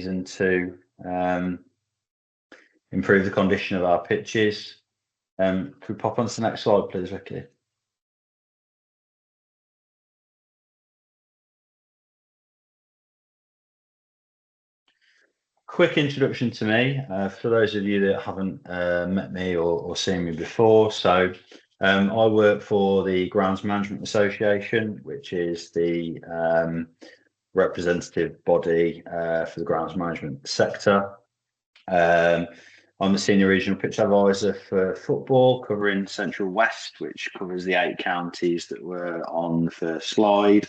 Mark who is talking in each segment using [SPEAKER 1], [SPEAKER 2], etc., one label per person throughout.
[SPEAKER 1] season to improve the condition of our pitches. Could we pop on to the next slide, please, Vicky? Quick introduction to me, for those of you that haven't met me or seen me before. So I work for the Grounds Management Association, which is the representative body for the grounds management sector. I'm the senior regional pitch advisor for football, covering Central West, which covers the 8 counties that were on the first slide.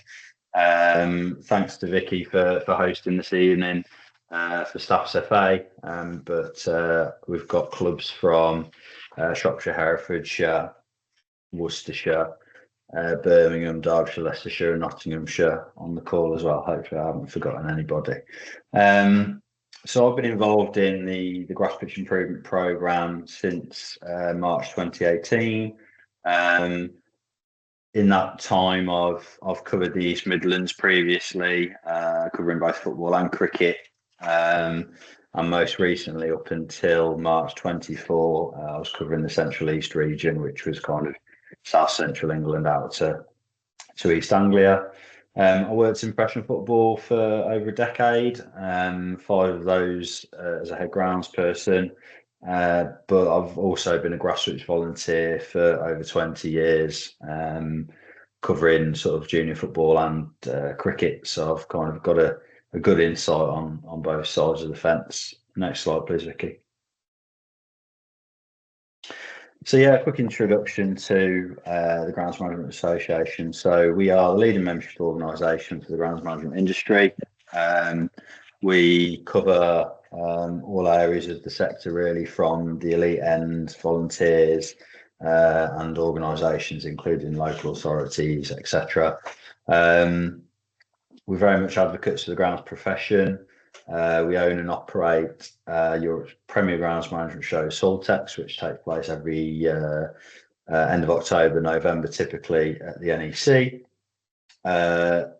[SPEAKER 1] Thanks to Vicky for hosting this evening for Staffs FA, but we've got clubs from Shropshire, Herefordshire, Worcestershire, Birmingham, Derbyshire, Leicestershire and Nottinghamshire on the call as well. Hopefully I haven't forgotten anybody. So I've been involved in the grass pitch improvement programme since March 2018. In that time, I've covered the East Midlands previously, covering both football and cricket, and most recently, up until March 24, I was covering the Central East region, which was kind of South Central England out to East Anglia. I worked in professional football for over a decade, 5 of those as a head grounds person, but I've also been a grassroots volunteer for over 20 years, covering sort of junior football and cricket. So I've kind of got a good insight on both sides of the fence. Next slide, please, Vicky. So yeah, a quick introduction to the Grounds Management Association. So we are the leading membership organisation for the grounds management industry. We cover all areas of the sector, really, from the elite end, volunteers and organisations, including local authorities, etc. We're very much advocates for the grounds profession. We own and operate Europe's premier grounds management show, Soltex, which takes place every end of October, November, typically at the NEC.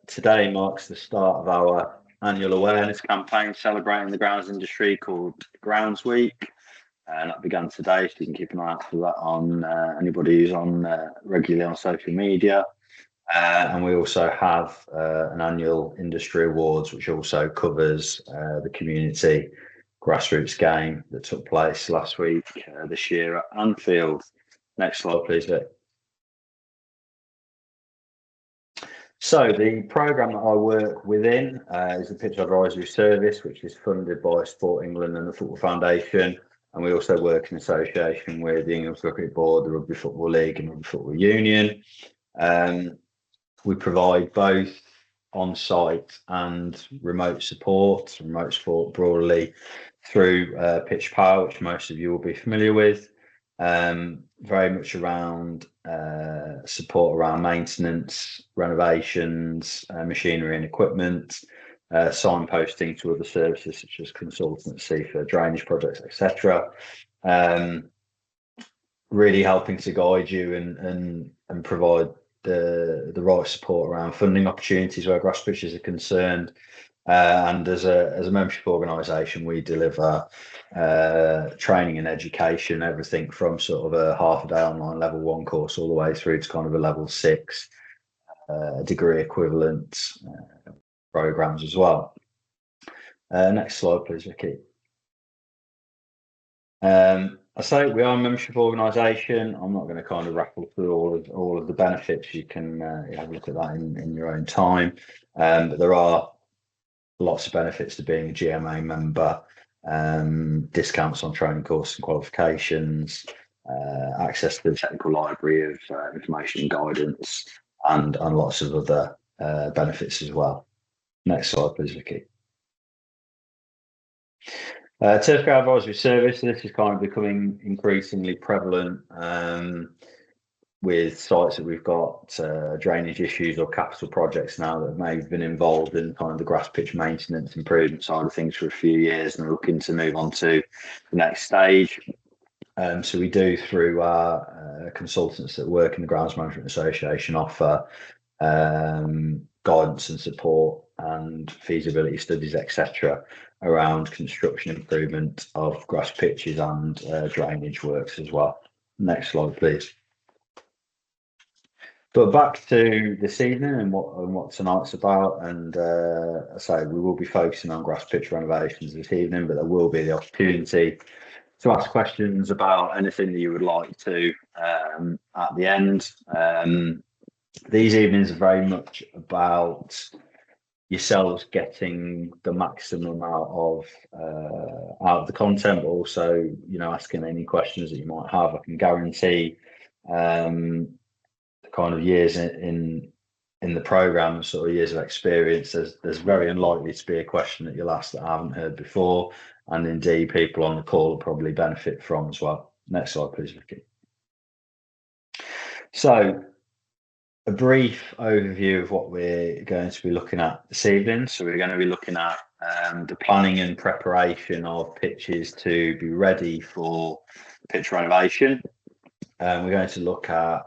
[SPEAKER 1] Today marks the start of our annual awareness campaign celebrating the grounds industry called Grounds Week. And that began today, so you can keep an eye out for that on anybody who's on regularly on social media. And we also have an annual industry awards, which also covers the community grassroots game that took place last week, this year at Anfield. Next slide, please, Vic. So the programme that I work within is the Pitch Advisory Service, which is funded by Sport England and the Football Foundation. And we also work in association with the England Cricket Board, the Rugby Football League and Rugby Football Union. We provide both on-site and remote support broadly through Pitch Power, which most of you will be familiar with. Very much around support around maintenance, renovations, machinery and equipment, signposting to other services such as consultancy for drainage projects, etc. Really helping to guide you and provide the right support around funding opportunities where grass pitches are concerned. And as a membership organisation, we deliver training and education, everything from sort of a half a day online level 1 course all the way through to kind of a level 6 degree equivalent programs as well. Next slide, please, Vicky. I say we are a membership organisation. I'm not going to kind of rattle through all of the benefits. You can have a look at that in your own time. But there are lots of benefits to being a GMA member. Discounts on training courses and qualifications, access to the technical library of information and guidance, and lots of other benefits as well. Next slide, please, Vicky. Turf Ground Advisory Service. So this is kind of becoming increasingly prevalent with sites that we've got drainage issues or capital projects now that may have been involved in kind of the grass pitch maintenance improvement side of things for a few years and are looking to move on to the next stage. So we do, through our consultants that work in the Grounds Management Association, offer guidance and support and feasibility studies, etc., around construction improvement of grass pitches and drainage works as well. Next slide, please. But back to this evening and what tonight's about, and I say we will be focusing on grass pitch renovations this evening, but there will be the opportunity to ask questions about anything that you would like to at the end. These evenings are very much about yourselves getting the maximum out of the content, but also asking any questions that you might have. I can guarantee kind of years in the program, sort of years of experience, there's very unlikely to be a question that you'll ask that I haven't heard before, and indeed people on the call will probably benefit from as well. Next slide, please, Vicky. So a brief overview of what we're going to be looking at this evening. So we're going to be looking at the planning and preparation of pitches to be ready for pitch renovation. We're going to look at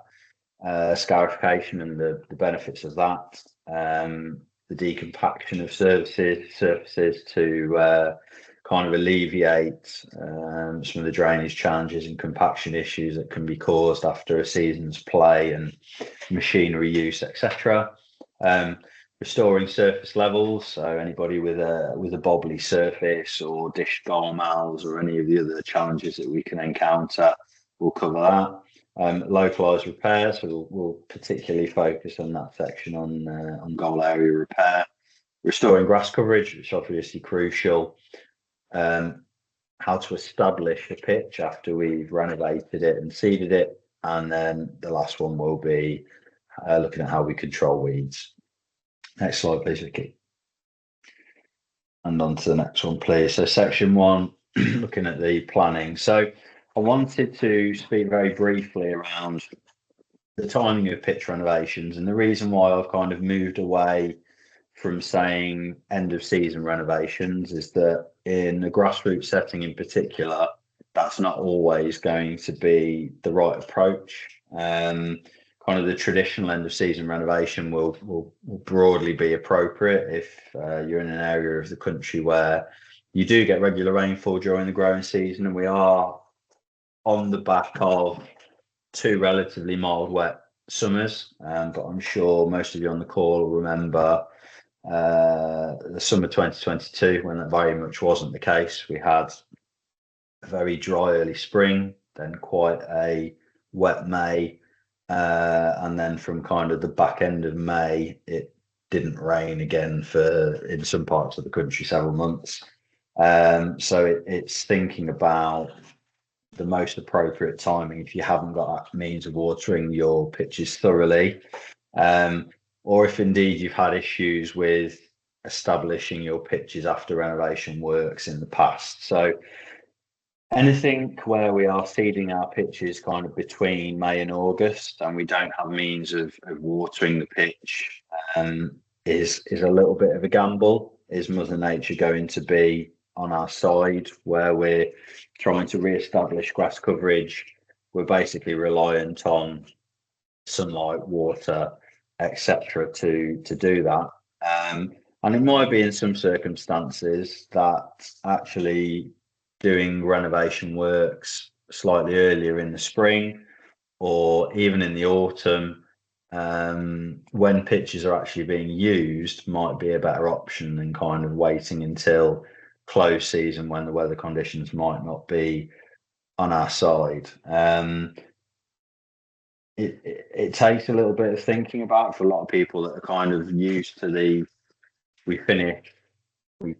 [SPEAKER 1] scarification and the benefits of that, the decompaction of surfaces to kind of alleviate some of the drainage challenges and compaction issues that can be caused after a season's play and machinery use, etc. Restoring surface levels, so anybody with a bobbly surface or dish goal mouths or any of the other challenges that we can encounter, we'll cover that. Localized repairs, so we'll particularly focus on that section on goal area repair. Restoring grass coverage, which is obviously crucial. How to establish a pitch after we've renovated it and seeded it, and then the last one will be looking at how we control weeds. Next slide, please, Vicky. And on to the next one, please. So section 1, looking at the planning. So I wanted to speak very briefly around the timing of pitch renovations, and the reason why I've kind of moved away from saying end of season renovations is that in a grassroots setting in particular, that's not always going to be the right approach. Kind of the traditional end of season renovation will broadly be appropriate if you're in an area of the country where you do get regular rainfall during the growing season, and we are on the back of 2 relatively mild, wet summers. But I'm sure most of you on the call will remember the summer 2022, when that very much wasn't the case. We had a very dry early spring, then quite a wet May, and then from kind of the back end of May, it didn't rain again for, in some parts of the country, several months. So it's thinking about the most appropriate timing if you haven't got means of watering your pitches thoroughly, or if indeed you've had issues with establishing your pitches after renovation works in the past. So anything where we are seeding our pitches kind of between May and August and we don't have means of watering the pitch is a little bit of a gamble. Is Mother Nature going to be on our side where we're trying to re-establish grass coverage? We're basically reliant on sunlight, water, etc. to do that. And it might be in some circumstances that actually doing renovation works slightly earlier in the spring or even in the autumn, when pitches are actually being used, might be a better option than kind of waiting until close season when the weather conditions might not be on our side. It takes a little bit of thinking about for a lot of people that are kind of used to we finish, we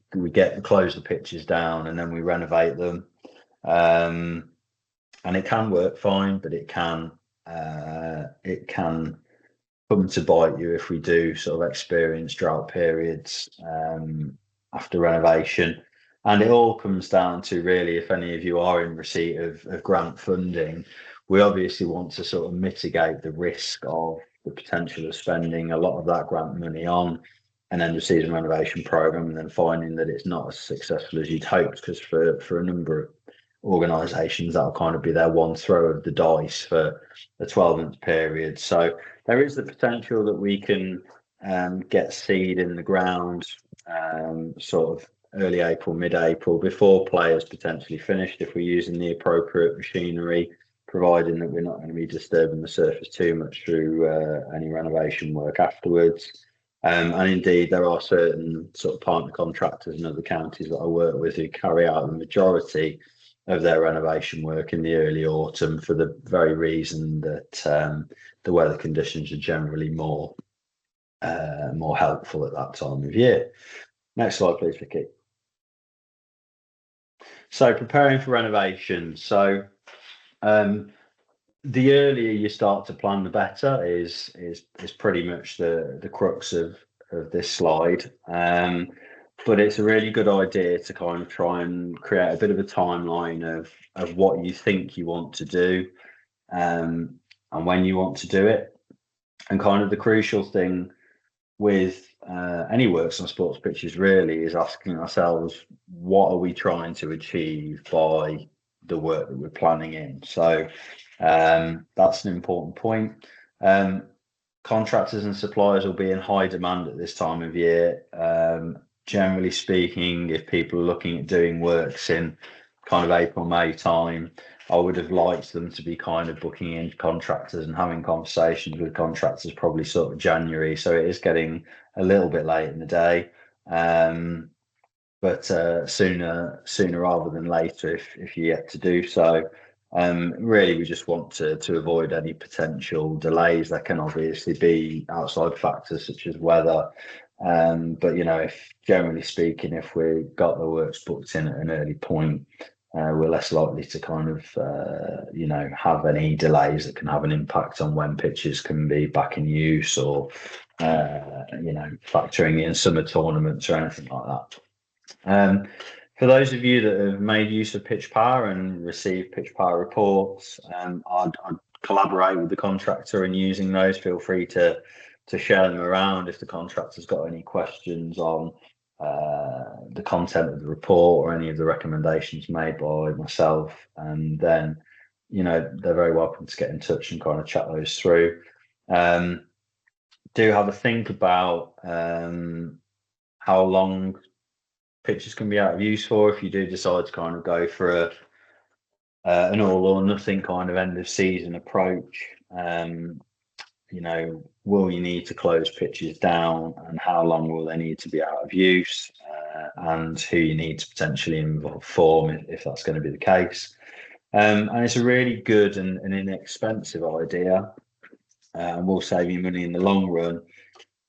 [SPEAKER 1] close the pitches down and then we renovate them, and it can work fine, but it can come to bite you if we do sort of experience drought periods after renovation. And it all comes down to, really, if any of you are in receipt of grant funding, we obviously want to sort of mitigate the risk of the potential of spending a lot of that grant money on an end of season renovation program and then finding that it's not as successful as you'd hoped, because for a number of organisations that'll kind of be their one throw of the dice for a 12-month period. So there is the potential that we can get seed in the ground sort of early April, mid-April, before players potentially finished, if we're using the appropriate machinery, providing that we're not going to be disturbing the surface too much through any renovation work afterwards. And indeed, there are certain sort of partner contractors in other counties that I work with who carry out the majority of their renovation work in the early autumn, for the very reason that the weather conditions are generally more helpful at that time of year. Next slide, please, Vicky. So preparing for renovation. So the earlier you start to plan, the better is pretty much the crux of this slide. But it's a really good idea to kind of try and create a bit of a timeline of what you think you want to do, and when you want to do it. And kind of the crucial thing with any works on sports pitches really is asking ourselves, what are we trying to achieve by the work that we're planning in? So that's an important point. Contractors and suppliers will be in high demand at this time of year. Generally speaking, if people are looking at doing works in kind of April, May time, I would have liked them to be kind of booking in contractors and having conversations with contractors probably sort of January. So it is getting a little bit late in the day, but sooner rather than later if you're yet to do so. Really, we just want to avoid any potential delays. There can obviously be outside factors such as weather. But, you know, if generally speaking, if we've got the works booked in at an early point, we're less likely to kind of, you know, have any delays that can have an impact on when pitches can be back in use, or, you know, factoring in summer tournaments or anything like that. For those of you that have made use of pitch power and received pitch power reports, I'd collaborate with the contractor in using those. Feel free to share them around if the contractor's got any questions on the content of the report or any of the recommendations made by myself. And then, you know, they're very welcome to get in touch and kind of chat those through. Do have a think about how long pitches can be out of use for if you do decide to kind of go for an all or nothing kind of end of season approach. You know, will you need to close pitches down, and how long will they need to be out of use, and who you need to potentially inform if that's going to be the case. And it's a really good and inexpensive idea, and will save you money in the long run,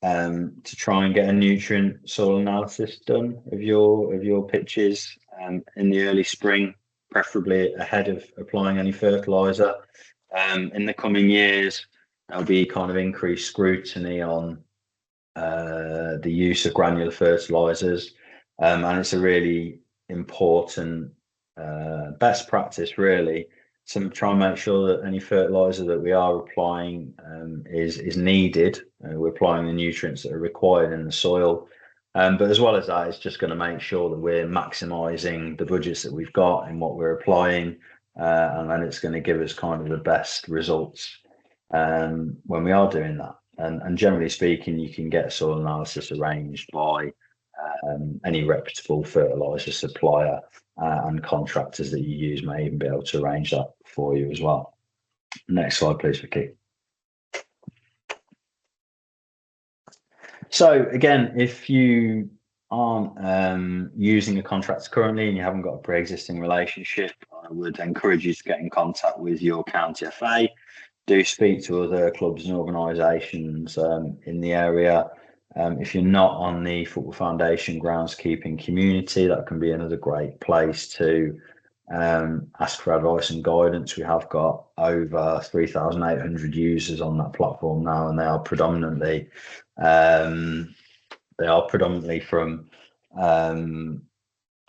[SPEAKER 1] to try and get a nutrient soil analysis done of your pitches in the early spring, preferably ahead of applying any fertilizer. In the coming years, there'll be kind of increased scrutiny on the use of granular fertilizers, and it's a really important best practice really to try and make sure that any fertilizer that we are applying is needed. We're applying the nutrients that are required in the soil, but as well as that, it's just going to make sure that we're maximising the budgets that we've got in what we're applying, and then it's going to give us kind of the best results when we are doing that. And generally speaking, you can get soil analysis arranged by any reputable fertilizer supplier, and contractors that you use may even be able to arrange that for you as well. Next slide, please, Vicky. So again, if you aren't using a contractor currently and you haven't got a pre-existing relationship, I would encourage you to get in contact with your county FA. Do speak to other clubs and organisations in the area. If you're not on the Football Foundation groundskeeping community, that can be another great place to ask for advice and guidance. We have got over 3,800 users on that platform now, and they are predominantly from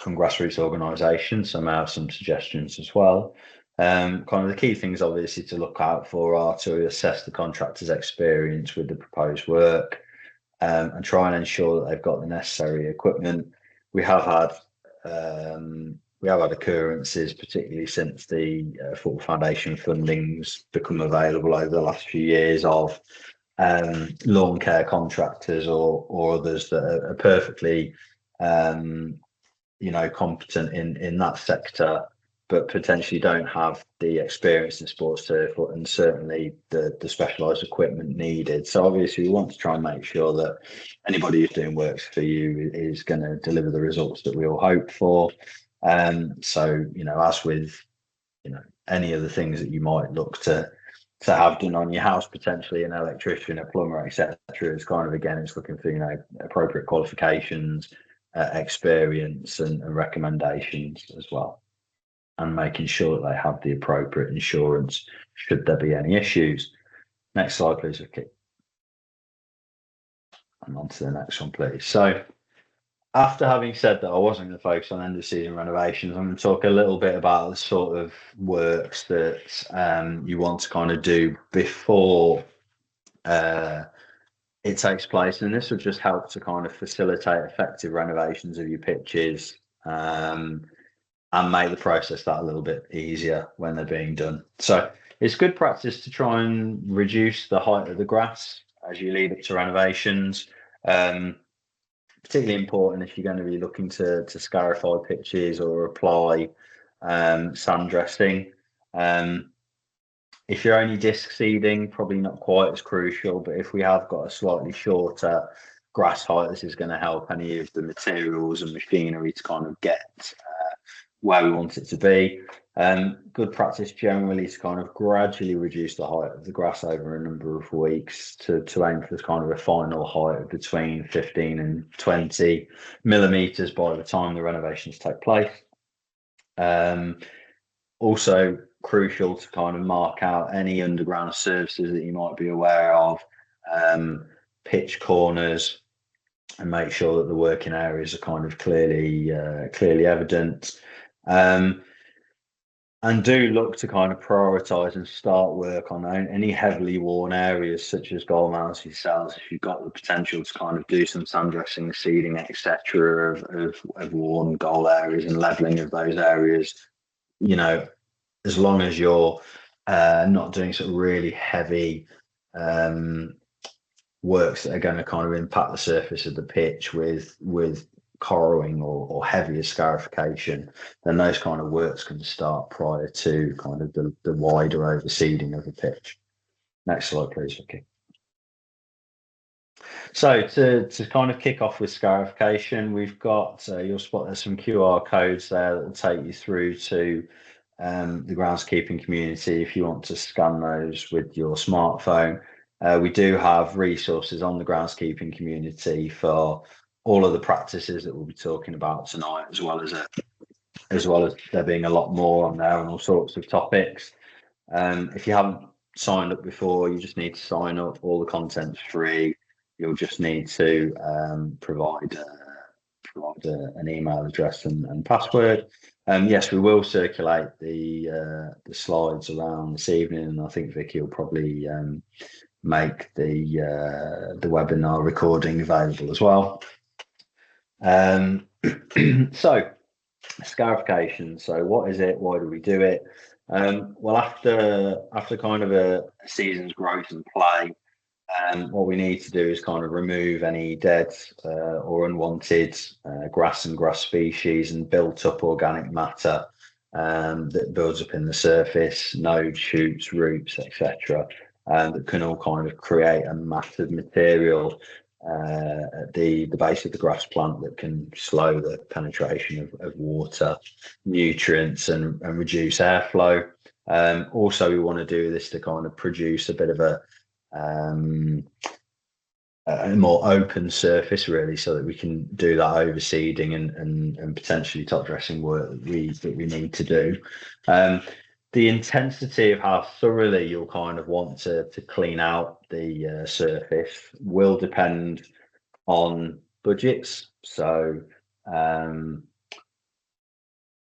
[SPEAKER 1] grassroots organisations. So I may have some suggestions as well. Kind of the key things obviously to look out for are to assess the contractor's experience with the proposed work, and try and ensure that they've got the necessary equipment. We have had occurrences, particularly since the Football Foundation funding's become available over the last few years, of lawn care contractors or others that are perfectly competent in that sector, but potentially don't have the experience in sports turf and certainly the specialised equipment needed. So obviously we want to try and make sure that anybody who's doing works for you is going to deliver the results that we all hope for. So, as with, any of the things that you might look to have done on your house, potentially an electrician, a plumber, etc. It's kind of, again, it's looking for, appropriate qualifications, experience and recommendations as well, and making sure that they have the appropriate insurance should there be any issues. Next slide, please, Vicky. And on to the next one, please. So after having said that I wasn't going to focus on end of season renovations, I'm going to talk a little bit about the sort of works that you want to kind of do before it takes place, and this will just help to kind of facilitate effective renovations of your pitches and make the process that a little bit easier when they're being done. So it's good practice to try and reduce the height of the grass as you lead up to renovations. Particularly important if you're going to be looking to scarify pitches or apply sand dressing. If you're only disc seeding, probably not quite as crucial, but if we have got a slightly shorter grass height, this is going to help any of the materials and machinery to kind of get where we want it to be. Good practice generally to kind of gradually reduce the height of the grass over a number of weeks to aim for kind of a final height of between 15 and 20 millimeters by the time the renovations take place. Also crucial to kind of mark out any underground surfaces that you might be aware of, pitch corners, and make sure that the working areas are kind of clearly evident. And do look to kind of prioritise and start work on any heavily worn areas such as goal mounted cells. If you've got the potential to kind of do some sand dressing, seeding, etc., of worn goal areas and levelling of those areas, as long as you're not doing sort of really heavy works that are going to kind of impact the surface of the pitch with corrowing or heavier scarification, then those kind of works can start prior to kind of the wider overseeding of the pitch. Next slide, please, Vicky. So to kind of kick off with scarification, we've got, you'll spot there's some QR codes there that will take you through to the groundskeeping community if you want to scan those with your smartphone. We do have resources on the groundskeeping community for all of the practices that we'll be talking about tonight, as well as there being a lot more on there on all sorts of topics. If you haven't signed up before, you just need to sign up. All the content's free. You'll just need to provide an email address and password. Yes, we will circulate the slides around this evening, and I think Vicky will probably make the webinar recording available as well. So scarification. So what is it? Why do we do it? Well, after kind of a season's growth and play, what we need to do is kind of remove any dead or unwanted grass and grass species and built up organic matter that builds up in the surface, nodes, shoots, roots, etc. That can all kind of create a mass of material at the base of the grass plant that can slow the penetration of water, nutrients, and reduce airflow. Also, we want to do this to kind of produce a bit of a more open surface, really, so that we can do that overseeding and potentially top dressing work that we need to do. The intensity of how thoroughly you'll kind of want to clean out the surface will depend on budgets. So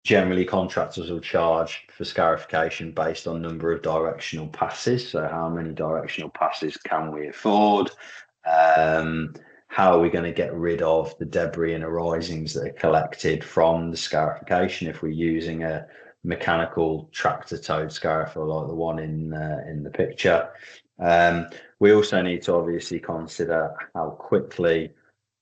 [SPEAKER 1] generally contractors will charge for scarification based on number of directional passes. So how many directional passes can we afford? How are we going to get rid of the debris and arisings that are collected from the scarification if we're using a mechanical tractor towed scarifier like the one in the picture? We also need to obviously consider how quickly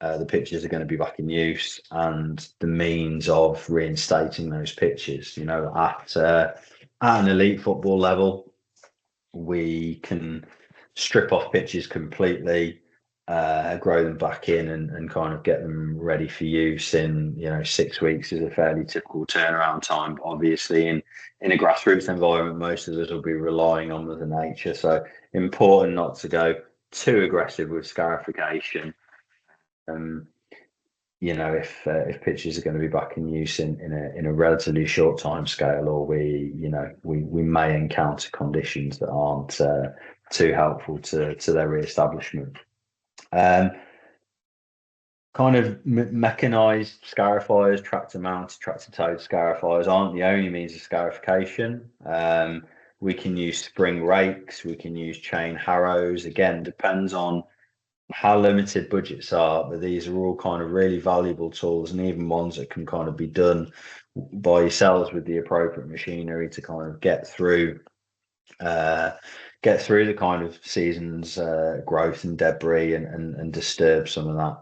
[SPEAKER 1] the pitches are going to be back in use and the means of reinstating those pitches. You know, at an elite football level, we can strip off pitches completely, grow them back in, and kind of get them ready for use in, you know, 6 weeks is a fairly typical turnaround time. But obviously, in a grassroots environment, most of us will be relying on Mother Nature. So important not to go too aggressive with scarification. You know, if pitches are going to be back in use in a relatively short time scale, or we may encounter conditions that aren't too helpful to their re-establishment. Kind of mechanized scarifiers, tractor mounted, tractor towed scarifiers aren't the only means of scarification. We can use spring rakes, we can use chain harrows. Again, depends on how limited budgets are, but these are all kind of really valuable tools, and even ones that can kind of be done by yourselves with the appropriate machinery to kind of get through the kind of season's growth and debris and disturb some of that.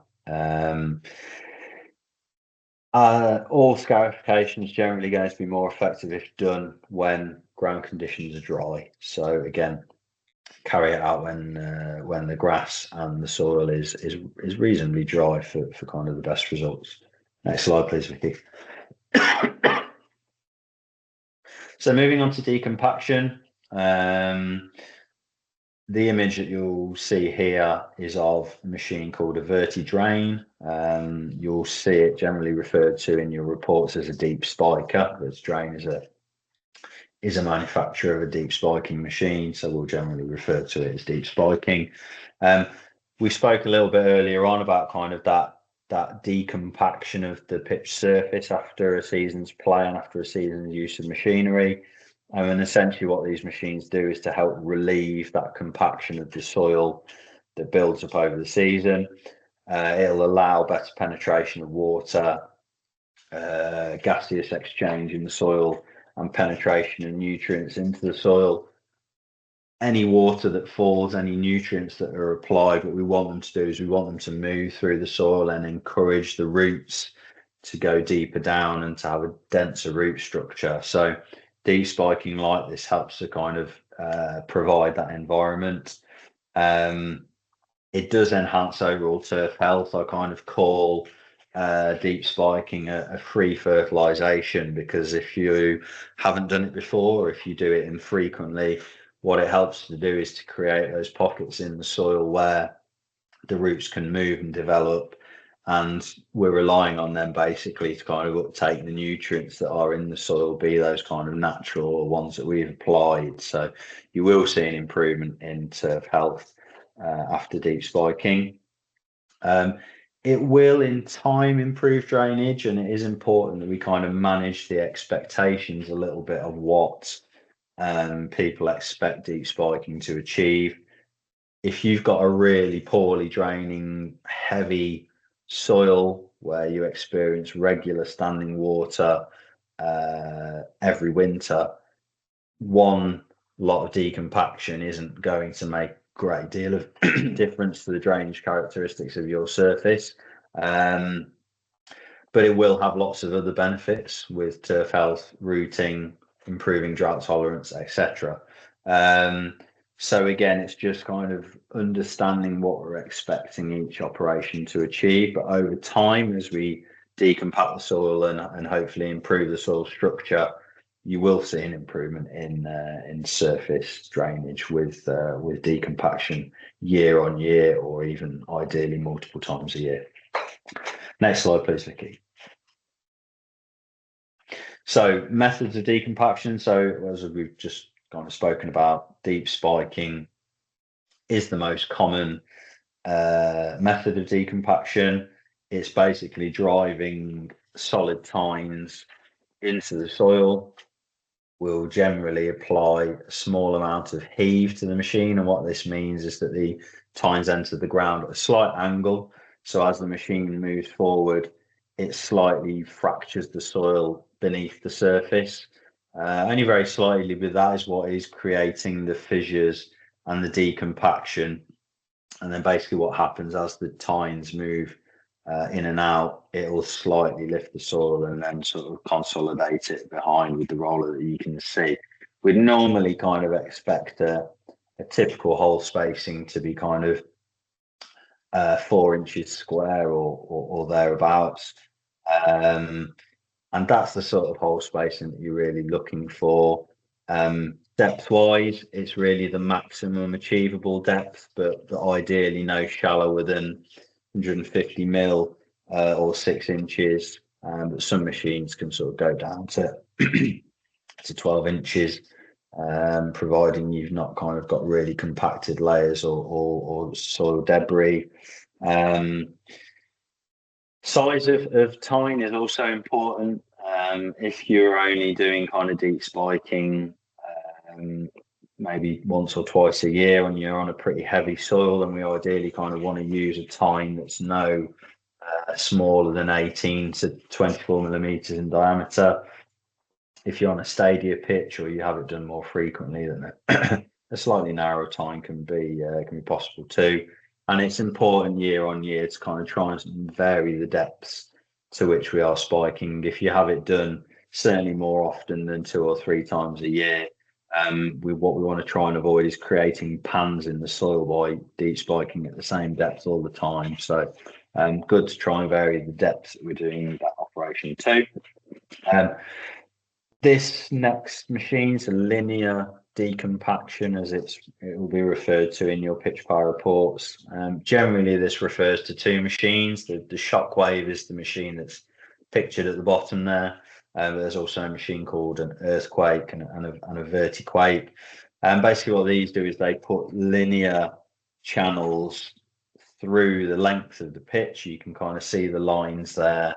[SPEAKER 1] All scarification is generally going to be more effective if done when ground conditions are dry. So again, carry it out when the grass and the soil is reasonably dry for kind of the best results. Next slide, please, Vicky. So moving on to decompaction. The image that you'll see here is of a machine called a verti-drain. You'll see it generally referred to in your reports as a deep spiker. Verti-drain is a manufacturer of a deep spiking machine, so we'll generally refer to it as deep spiking. We spoke a little bit earlier on about kind of that decompaction of the pitch surface after a season's play and after a season's use of machinery. And essentially what these machines do is to help relieve that compaction of the soil that builds up over the season. It'll allow better penetration of water, gaseous exchange in the soil, and penetration of nutrients into the soil. Any water that falls, any nutrients that are applied, what we want them to do is we want them to move through the soil and encourage the roots to go deeper down and to have a denser root structure. So deep spiking like this helps to kind of provide that environment. It does enhance overall turf health. I kind of call deep spiking a free fertilization, because if you haven't done it before, or if you do it infrequently, what it helps to do is to create those pockets in the soil where the roots can move and develop, and we're relying on them basically to kind of uptake the nutrients that are in the soil, be those kind of natural or ones that we've applied. So you will see an improvement in turf health after deep spiking. It will in time improve drainage, and it is important that we kind of manage the expectations a little bit of what people expect deep spiking to achieve. If you've got a really poorly draining, heavy soil where you experience regular standing water every winter, one lot of decompaction isn't going to make a great deal of difference to the drainage characteristics of your surface. But it will have lots of other benefits with turf health, rooting, improving drought tolerance, etc. So again, it's just kind of understanding what we're expecting each operation to achieve. But over time, as we decompact the soil and hopefully improve the soil structure, you will see an improvement in surface drainage with decompaction year on year, or even ideally multiple times a year. Next slide, please, Vicky. So methods of decompaction. So as we've just kind of spoken about, deep spiking is the most common method of decompaction. It's basically driving solid tines into the soil. We'll generally apply a small amount of heave to the machine, and what this means is that the tines enter the ground at a slight angle. So as the machine moves forward, it slightly fractures the soil beneath the surface. Only very slightly, but that is what is creating the fissures and the decompaction. And then basically what happens as the tines move in and out, it will slightly lift the soil and then sort of consolidate it behind with the roller that you can see. We'd normally kind of expect a typical hole spacing to be kind of 4 inches square or thereabouts. And that's the sort of hole spacing that you're really looking for. Depth wise, it's really the maximum achievable depth, but ideally no shallower than 150 mil or 6 inches. But some machines can sort of go down to to 12 inches, providing you've not kind of got really compacted layers or soil debris. Size of tine is also important. If you're only doing kind of deep spiking, maybe once or twice a year, and you're on a pretty heavy soil, then we ideally kind of want to use a tine that's no smaller than 18 to 24 millimeters in diameter. If you're on a stadia pitch or you have it done more frequently, then a slightly narrower tine can be possible too. And it's important year on year to kind of try and vary the depths to which we are spiking. If you have it done certainly more often than 2 or 3 times a year, what we want to try and avoid is creating pans in the soil by deep spiking at the same depth all the time. So good to try and vary the depths that we're doing that operation too. This next machine's a linear decompaction, as it will be referred to in your pitch power reports. Generally, this refers to 2 machines. The Shockwave is the machine that's pictured at the bottom there. There's also a machine called an earthquake and a vertiquake. Basically, what these do is they put linear channels through the length of the pitch. You can kind of see the lines there.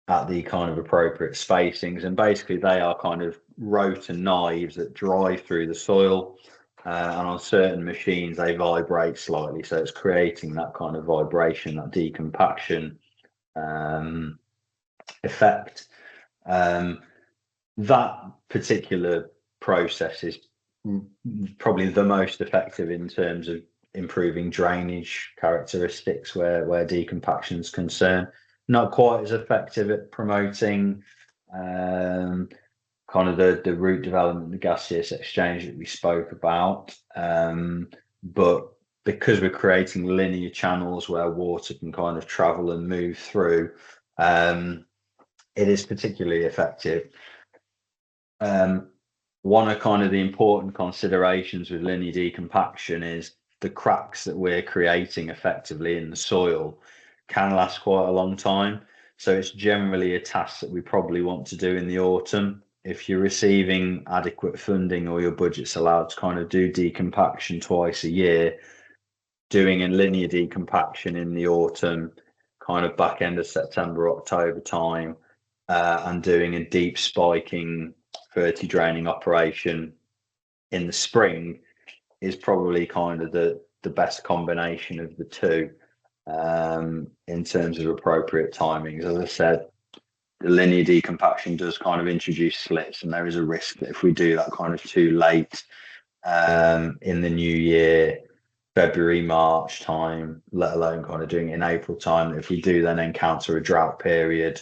[SPEAKER 1] At the kind of appropriate spacings, and basically they are kind of rotor knives that drive through the soil, and on certain machines they vibrate slightly, so it's creating that kind of vibration, that decompaction effect. That particular process is probably the most effective in terms of improving drainage characteristics where decompaction is concerned. Not quite as effective at promoting kind of the root development, the gaseous exchange that we spoke about. But because we're creating linear channels where water can kind of travel and move through, it is particularly effective. One of kind of the important considerations with linear decompaction is the cracks that we're creating effectively in the soil can last quite a long time. So it's generally a task that we probably want to do in the autumn. If you're receiving adequate funding or your budget's allowed to kind of do decompaction twice a year, doing a linear decompaction in the autumn, kind of back end of September, October time, and doing a deep spiking verti-draining operation in the spring is probably kind of the best combination of the two. In terms of appropriate timings. As I said, the linear decompaction does kind of introduce slits, and there is a risk that if we do that kind of too late in the new year, February, March time, let alone kind of doing it in April time, if we do then encounter a drought period,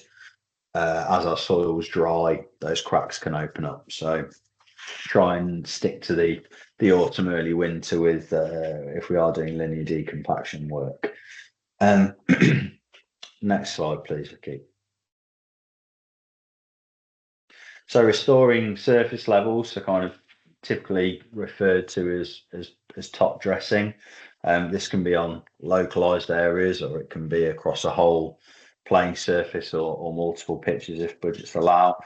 [SPEAKER 1] as our soil's dry, those cracks can open up. So try and stick to the autumn, early winter with if we are doing linear decompaction work. Next slide, please, Vicky. So restoring surface levels, so kind of typically referred to as top dressing. This can be on localized areas, or it can be across a whole playing surface or multiple pitches if budgets allow.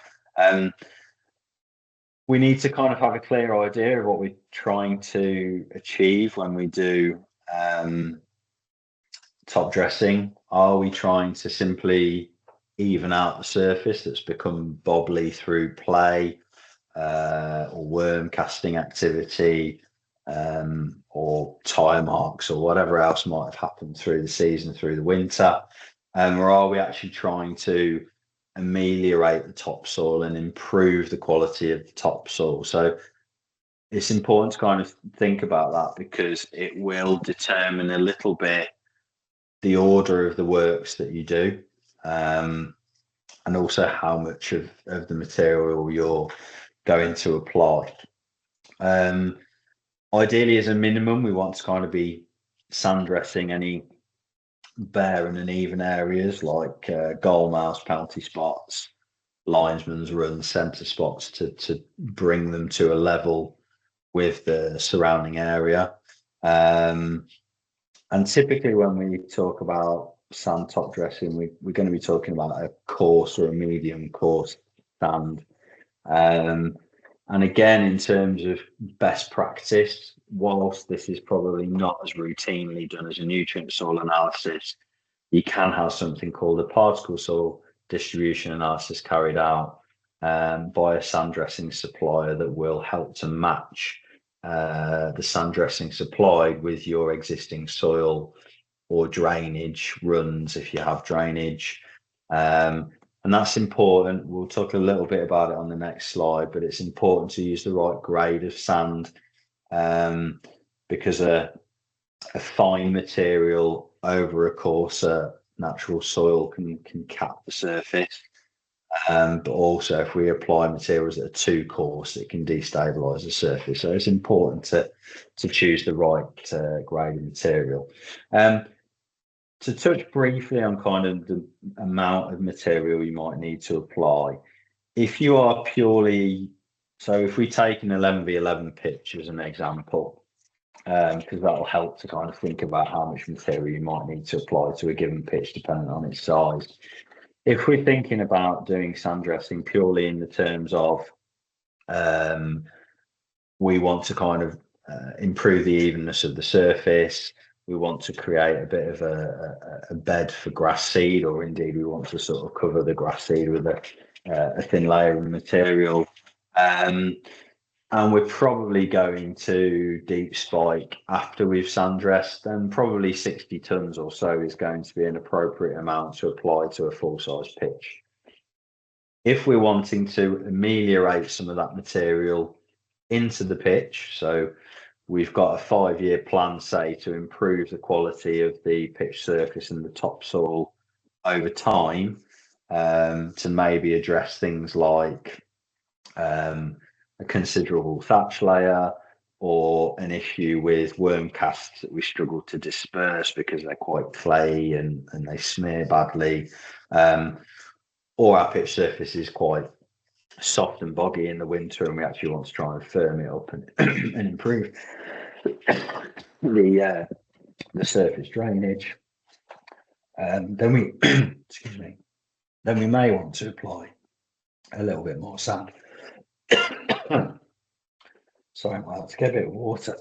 [SPEAKER 1] We need to kind of have a clear idea of what we're trying to achieve when we do top dressing. Are we trying to simply even out the surface that's become bobbly through play or worm casting activity, or tire marks or whatever else might have happened through the season, through the winter? Or are we actually trying to ameliorate the topsoil and improve the quality of the topsoil? So it's important to kind of think about that because it will determine a little bit the order of the works that you do, and also how much of the material you're going to apply. Ideally, as a minimum, we want to kind of be sand dressing any bare and uneven areas like goal mouths, penalty spots, linesman's runs, centre spots to bring them to a level with the surrounding area. And typically when we talk about sand top dressing, we're going to be talking about a coarse or a medium coarse sand. And again, in terms of best practice, whilst this is probably not as routinely done as a nutrient soil analysis, you can have something called a particle soil distribution analysis carried out by a sand dressing supplier that will help to match the sand dressing supplied with your existing soil or drainage runs if you have drainage. And that's important. We'll talk a little bit about it on the next slide, but it's important to use the right grade of sand because a fine material over a coarser natural soil can cap the surface. But also if we apply materials that are too coarse, it can destabilize the surface. So it's important to choose the right grade of material. To touch briefly on kind of the amount of material you might need to apply, if you are purely, so if we take an 11v11 pitch as an example, because that'll help to kind of think about how much material you might need to apply to a given pitch depending on its size. If we're thinking about doing sand dressing purely in the terms of we want to kind of improve the evenness of the surface, we want to create a bit of a bed for grass seed, or indeed we want to sort of cover the grass seed with a thin layer of material. And we're probably going to deep spike after we've sand dressed, and probably 60 tons or so is going to be an appropriate amount to apply to a full size pitch. If we're wanting to ameliorate some of that material into the pitch, so we've got a 5-year plan, say, to improve the quality of the pitch surface and the topsoil over time, to maybe address things like a considerable thatch layer or an issue with worm casts that we struggle to disperse because they're quite clayey and they smear badly, or our pitch surface is quite soft and boggy in the winter and we actually want to try and firm it up and, and improve the surface drainage, then we excuse me, then we may want to apply a little bit more sand. Sorry, I might have to get a bit of water.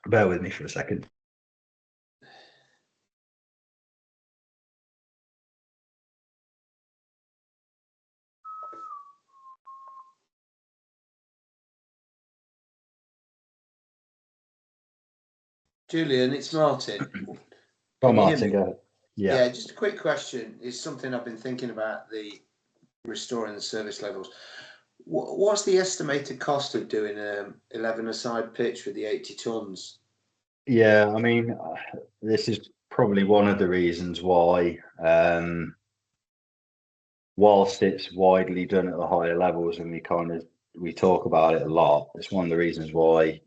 [SPEAKER 1] Bear with me for a second.
[SPEAKER 2] Julian, it's Martin.
[SPEAKER 1] Oh, Martin, go ahead.
[SPEAKER 2] Yeah, just a quick question. It's something I've been thinking about, the restoring the service levels. What's the estimated cost of doing a 11-a-side pitch with the 80 tons?
[SPEAKER 1] Yeah, I mean, this is probably one of the reasons why, whilst it's widely done at the higher levels and we talk about it a lot, it's one of the reasons why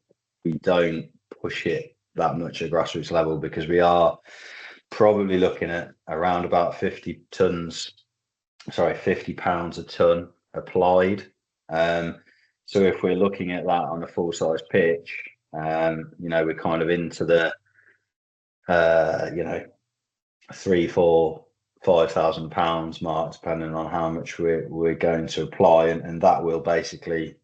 [SPEAKER 1] we don't push it that much at grassroots level, because we are probably looking at around about 50 pounds a ton applied. So if we're looking at that on a full size pitch, we're kind of into the 3, 4, 5,000 pounds mark, depending on how much we're going to apply, and that will basically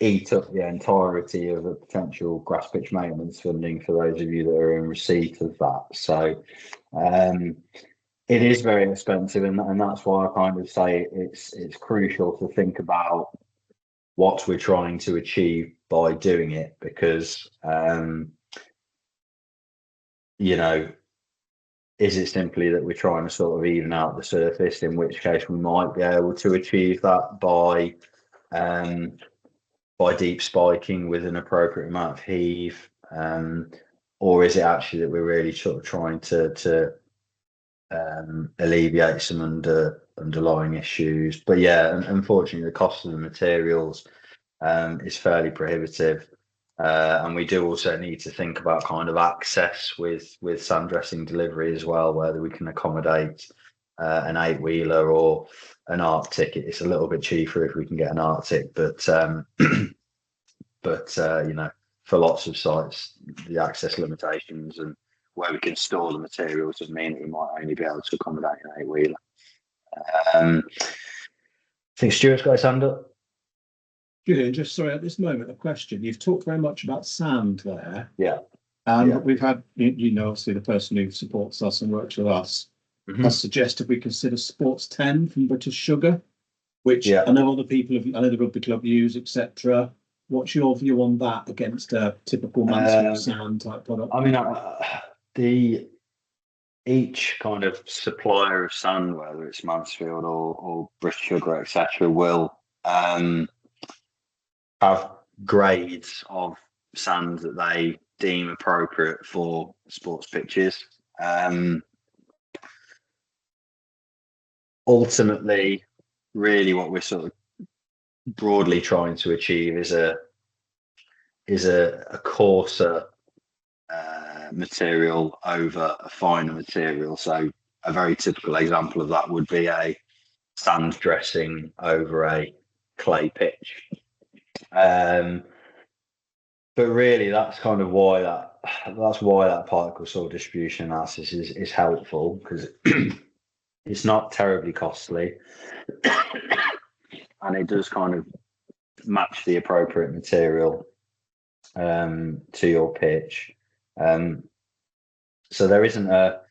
[SPEAKER 1] eat up the entirety of a potential grass pitch maintenance funding for those of you that are in receipt of that. So it is very expensive, and that's why I kind of say it's crucial to think about what we're trying to achieve by doing it, because is it simply that we're trying to sort of even out the surface, in which case we might be able to achieve that by by deep spiking with an appropriate amount of heave, or is it actually that we're really sort of trying to alleviate some underlying issues? But yeah, unfortunately, the cost of the materials is fairly prohibitive. And we do also need to think about kind of access with sand dressing delivery as well, whether we can accommodate an 8-wheeler or an Arctic. It's a little bit cheaper if we can get an Arctic, but you know, for lots of sites, the access limitations and where we can store the materials would mean that we might only be able to accommodate an 8-wheeler. I think Stuart's got his hand up.
[SPEAKER 3] Julian, just sorry, at this moment, a question. You've talked very much about sand there.
[SPEAKER 1] Yeah.
[SPEAKER 3] And we've had, you know, obviously the person who supports us and works with us has suggested we consider Sports 10 from British Sugar, which I know other people have, I know the rugby club use, etc. What's your view on that against a typical Mansfield sand type product?
[SPEAKER 1] I mean, each kind of supplier of sand, whether it's Mansfield or British Sugar, etc., will have grades of sand that they deem appropriate for sports pitches. Ultimately, really what we're sort of broadly trying to achieve is a coarser material over a finer material. So a very typical example of that would be a sand dressing over a clay pitch. But really, that's kind of why that particle soil distribution analysis is helpful, because it's not terribly costly, and it does kind of match the appropriate material to your pitch. So there isn't a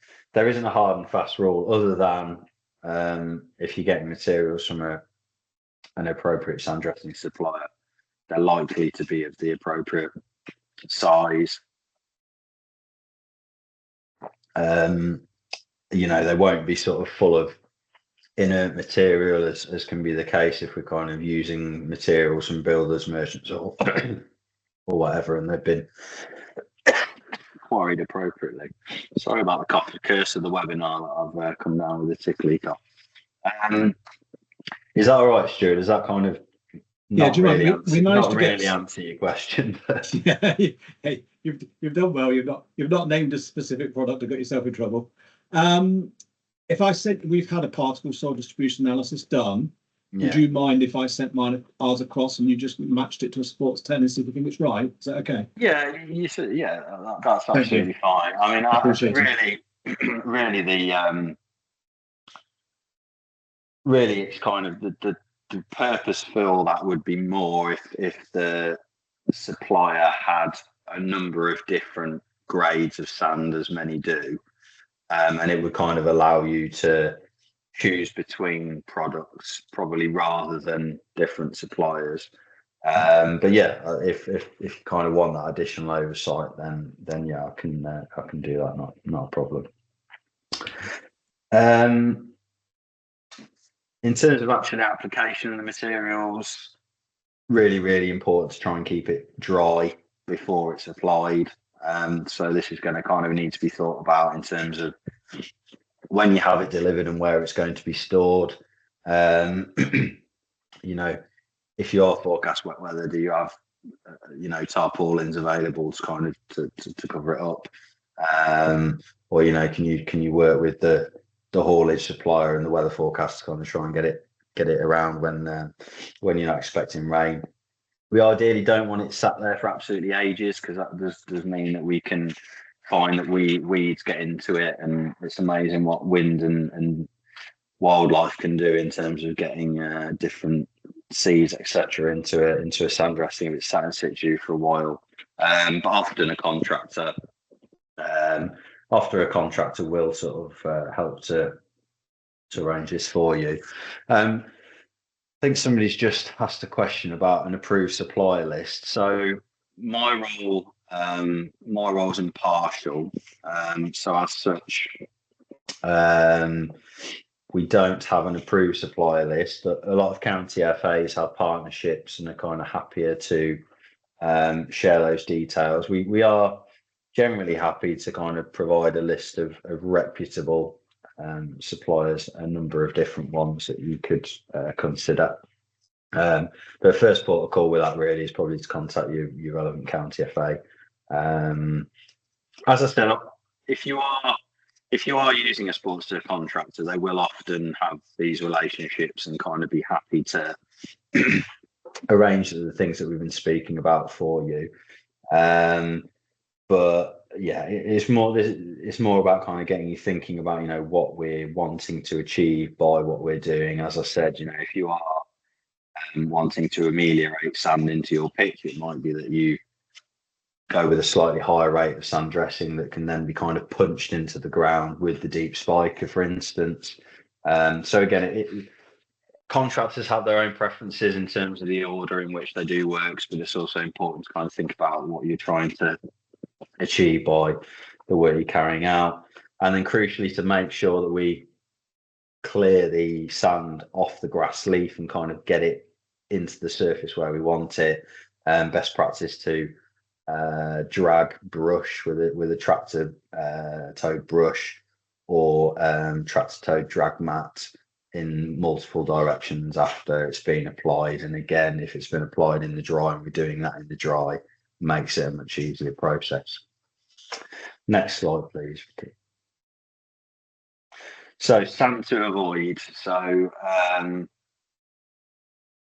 [SPEAKER 1] hard and fast rule, other than if you're getting materials from an appropriate sand dressing supplier, they're likely to be of the appropriate size. You know, they won't be sort of full of inert material as can be the case if we're kind of using materials from builders, merchants, or whatever, and they've been quarried appropriately. Sorry about the cough, the curse of the webinar that I've come down with a tickly cough. Is that all right, Stuart? Is that kind of not really answer your question?
[SPEAKER 3] Yeah, hey, you've done well. You've not named a specific product and got yourself in trouble. If I said we've had a particle soil distribution analysis done, would you mind if I sent ours across and you just matched it to a Sports 10 and see if you think it's right? Is that okay?
[SPEAKER 1] Yeah, you said, that's absolutely fine. I mean, really, it's kind of the purposeful that would be more if the supplier had a number of different grades of sand, as many do, and it would kind of allow you to choose between products, probably, rather than different suppliers. But yeah, if you kind of want that additional oversight, then yeah, I can do that. Not a problem. In terms of actual application of the materials, really important to try and keep it dry before it's applied. So this is going to kind of need to be thought about in terms of when you have it delivered and where it's going to be stored. You know, if you are forecast wet weather, do you have tarpaulins available to kind of to cover it up, or you know, can you work with the haulage supplier and the weather forecast to kind of try and get it around when you're not expecting rain. We ideally don't want it sat there for absolutely ages, because that does mean that we can find that weeds get into it, and it's amazing what wind and wildlife can do in terms of getting different seeds, etc., into a sand dressing if it's sat in situ for a while. But often a contractor will sort of help to arrange this for you. I think somebody's just asked a question about an approved supplier list. So my role's impartial. So as such, we don't have an approved supplier list. A lot of county FAs have partnerships and are kind of happier to share those details. We are generally happy to kind of provide a list of reputable suppliers, a number of different ones that you could consider. The first port of call with that really is probably to contact your relevant county FA. As I said, if you are using a sports turf contractor, they will often have these relationships and kind of be happy to arrange the things that we've been speaking about for you. But yeah, it's more about kind of getting you thinking about, you know, what we're wanting to achieve by what we're doing. As I said, you know, if you are wanting to ameliorate sand into your pitch, it might be that you go with a slightly higher rate of sand dressing that can then be kind of punched into the ground with the deep spiker, for instance. So again, contractors have their own preferences in terms of the order in which they do works, but it's also important to kind of think about what you're trying to achieve by the work you're carrying out, and then crucially to make sure that we clear the sand off the grass leaf and kind of get it into the surface where we want it. Best practice to drag brush with a tractor towed brush or tractor towed drag mat in multiple directions after it's been applied. And again, if it's been applied in the dry and we're doing that in the dry, makes it a much easier process. Next slide, please. So sand to avoid. So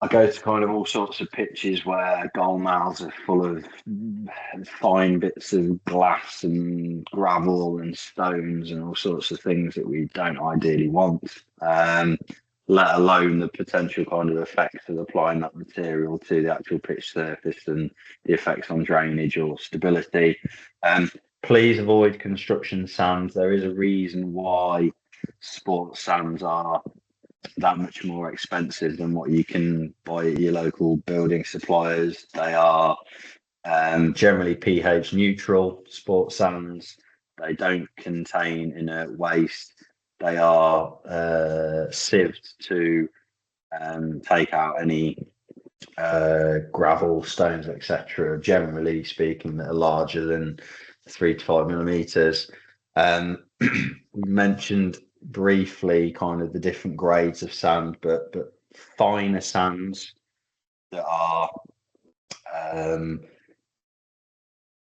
[SPEAKER 1] I go to kind of all sorts of pitches where goal mouths are full of fine bits of glass and gravel and stones and all sorts of things that we don't ideally want, let alone the potential kind of effects of applying that material to the actual pitch surface and the effects on drainage or stability. Please avoid construction sands. There is a reason why sports sands are that much more expensive than what you can buy at your local building suppliers. They are generally pH neutral sports sands. They don't contain inert waste. They are sieved to take out any gravel, stones, etc. Generally speaking, that are larger than 3 to 5 millimeters. We mentioned briefly kind of the different grades of sand, but finer sands that are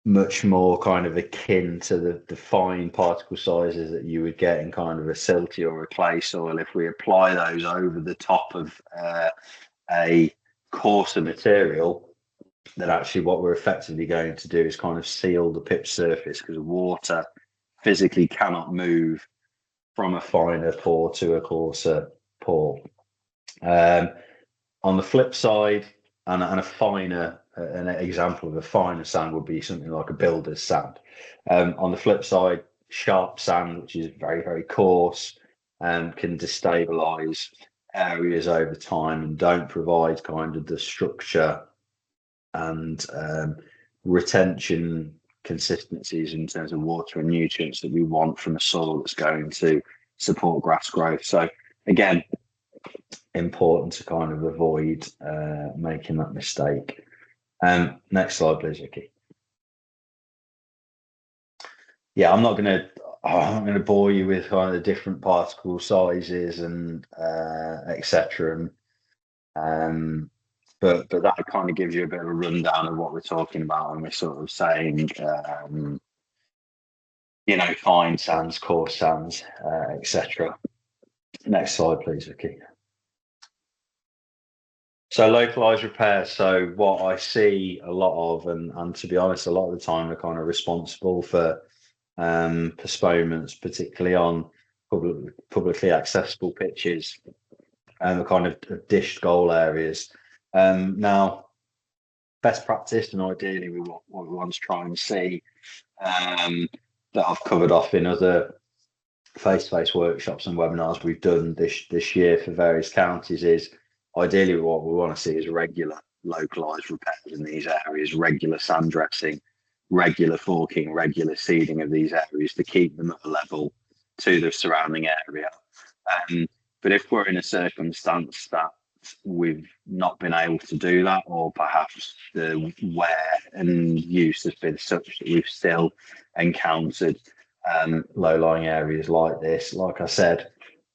[SPEAKER 1] much more kind of akin to the fine particle sizes that you would get in kind of a silty or a clay soil. If we apply those over the top of a coarser material, then actually what we're effectively going to do is kind of seal the pitch surface, because water physically cannot move from a finer pore to a coarser pore. On the flip side, and a finer, an example of a finer sand would be something like a builder's sand. On the flip side, sharp sand, which is very, very coarse, can destabilize areas over time and don't provide kind of the structure and retention consistencies in terms of water and nutrients that we want from a soil that's going to support grass growth. So again, important to kind of avoid making that mistake. Next slide, please, Vicky. Yeah, I'm not going to bore you with kind of the different particle sizes and etc. But that kind of gives you a bit of a rundown of what we're talking about when we're sort of saying, you know, fine sands, coarse sands, etc. Next slide, please, Vicky. So localized repairs. So what I see a lot of, and to be honest, a lot of the time they're kind of responsible for postponements, particularly on publicly accessible pitches and the kind of dished goal areas. Now, best practice, and ideally what we want to try and see, that I've covered off in other face-to-face workshops and webinars we've done this year for various counties, is ideally what we want to see is regular localized repairs in these areas, regular sand dressing, regular forking, regular seeding of these areas to keep them at a level to the surrounding area. But if we're in a circumstance that we've not been able to do that, or perhaps the wear and use has been such that we've still encountered low-lying areas like this, like I said,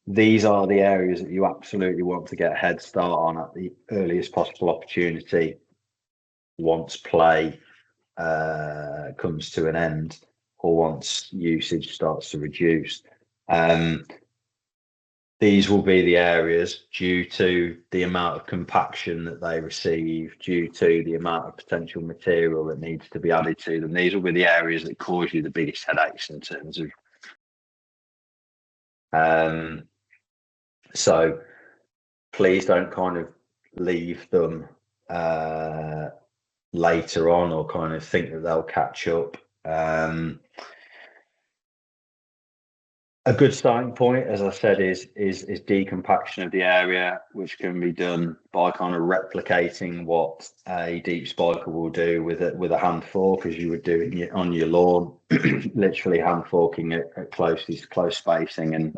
[SPEAKER 1] these are the areas that you absolutely want to get a head start on at the earliest possible opportunity once play comes to an end, or once usage starts to reduce. These will be the areas, due to the amount of compaction that they receive, due to the amount of potential material that needs to be added to them. These will be the areas that cause you the biggest headaches in terms of. So please don't kind of leave them later on, or kind of think that they'll catch up. A good starting point, as I said, is decompaction of the area, which can be done by kind of replicating what a deep spiker will do with a hand fork, as you would do on your lawn, literally hand forking it at close spacing and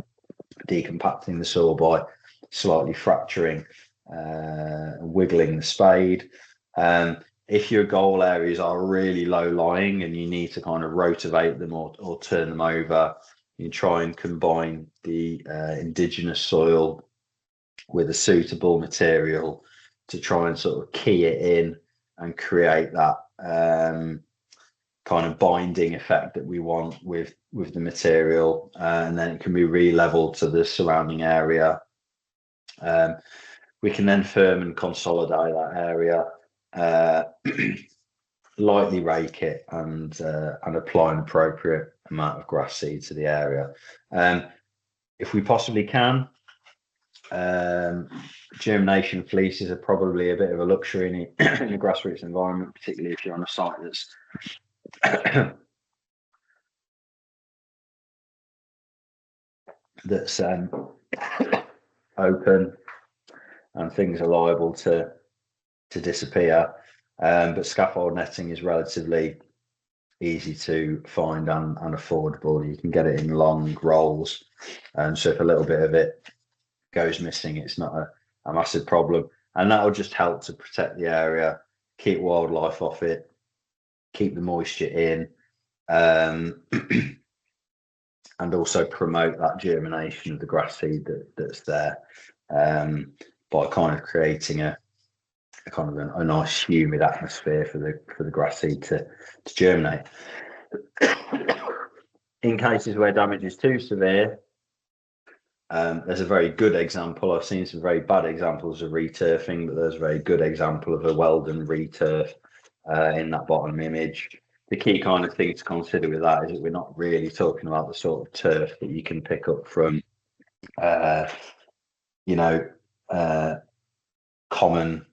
[SPEAKER 1] decompacting the soil by slightly fracturing, wiggling the spade. If your goal areas are really low lying and you need to kind of rotivate them or turn them over, you try and combine the indigenous soil with a suitable material to try and sort of key it in and create that kind of binding effect that we want with the material, and then it can be re-leveled to the surrounding area. We can then firm and consolidate that area, lightly rake it, and apply an appropriate amount of grass seed to the area. If we possibly can, germination fleeces are probably a bit of a luxury in a grassroots environment, particularly if you're on a site that's that's open and things are liable to disappear. But scaffold netting is relatively easy to find and affordable. You can get it in long rolls, and so if a little bit of it goes missing, it's not a massive problem, and that will just help to protect the area, keep wildlife off it, keep the moisture in, and also promote that germination of the grass seed that's there, by kind of creating a kind of a nice humid atmosphere for the grass seed to germinate. In cases where damage is too severe, there's a very good example. I've seen some very bad examples of returfing, but there's a very good example of a well-done returf in that bottom image. The key kind of thing to consider with that is that we're not really talking about the sort of turf that you can pick up from, common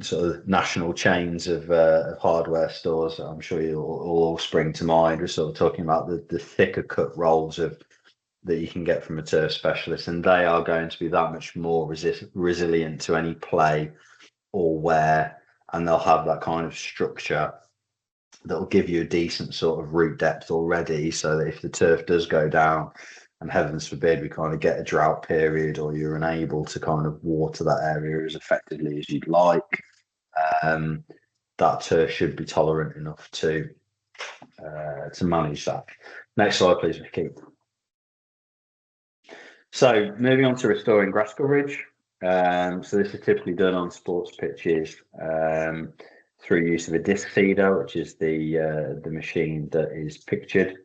[SPEAKER 1] sort of national chains of hardware stores. I'm sure you'll all spring to mind. We're sort of talking about the thicker cut rolls that you can get from a turf specialist, and they are going to be that much more resilient to any play or wear, and they'll have that kind of structure that'll give you a decent sort of root depth already, so that if the turf does go down, and heavens forbid we kind of get a drought period, or you're unable to kind of water that area as effectively as you'd like, that turf should be tolerant enough to manage that. Next slide, please, Vicky. So moving on to restoring grass coverage. So this is typically done on sports pitches through use of a disc seeder, which is the machine that is pictured.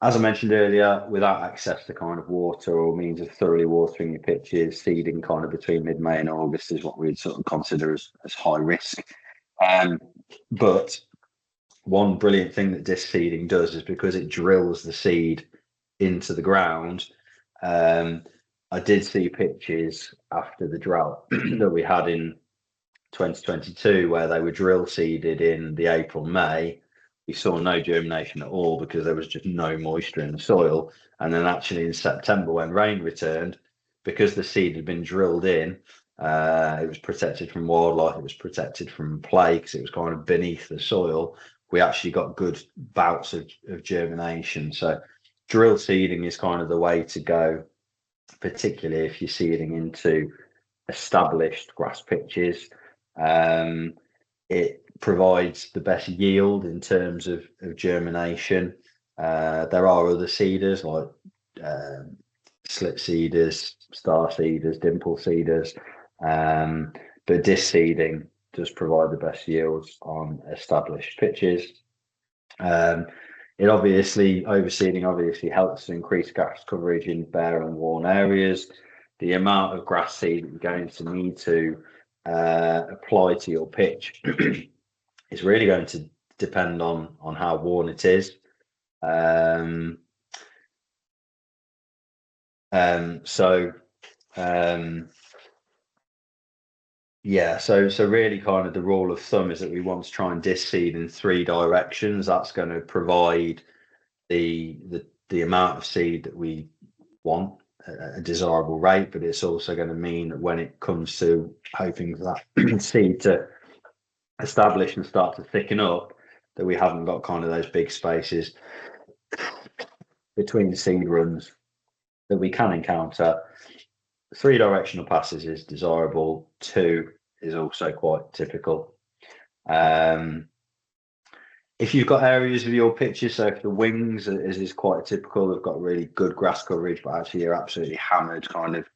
[SPEAKER 1] As I mentioned earlier, without access to kind of water or means of thoroughly watering your pitches, seeding kind of between mid-May and August is what we'd sort of consider as high risk. But one brilliant thing that disc seeding does is, because it drills the seed into the ground. I did see pitches after the drought that we had in 2022 where they were drill seeded in the April, May. We saw no germination at all because there was just no moisture in the soil. And then actually in September, when rain returned, because the seed had been drilled in, it was protected from wildlife, it was protected from play because it was kind of beneath the soil. We actually got good bouts of germination. So drill seeding is kind of the way to go, particularly if you're seeding into established grass pitches. It provides the best yield in terms of germination. There are other seeders like slip seeders, star seeders, dimple seeders, but disc seeding does provide the best yields on established pitches. It obviously, overseeding obviously helps to increase grass coverage in bare and worn areas. The amount of grass seed that you're going to need to apply to your pitch is really going to depend on how worn it is. So really kind of the rule of thumb is that we want to try and disc seed in 3 directions. That's going to provide the amount of seed that we want at a desirable rate, but it's also going to mean that when it comes to hoping for that seed to establish and start to thicken up, that we haven't got kind of those big spaces between the seed runs that we can encounter. 3 directional passes is desirable. 2 is also quite typical. If you've got areas of your pitches, so if the wings, as is quite typical, have got really good grass coverage, but actually you're absolutely hammered kind of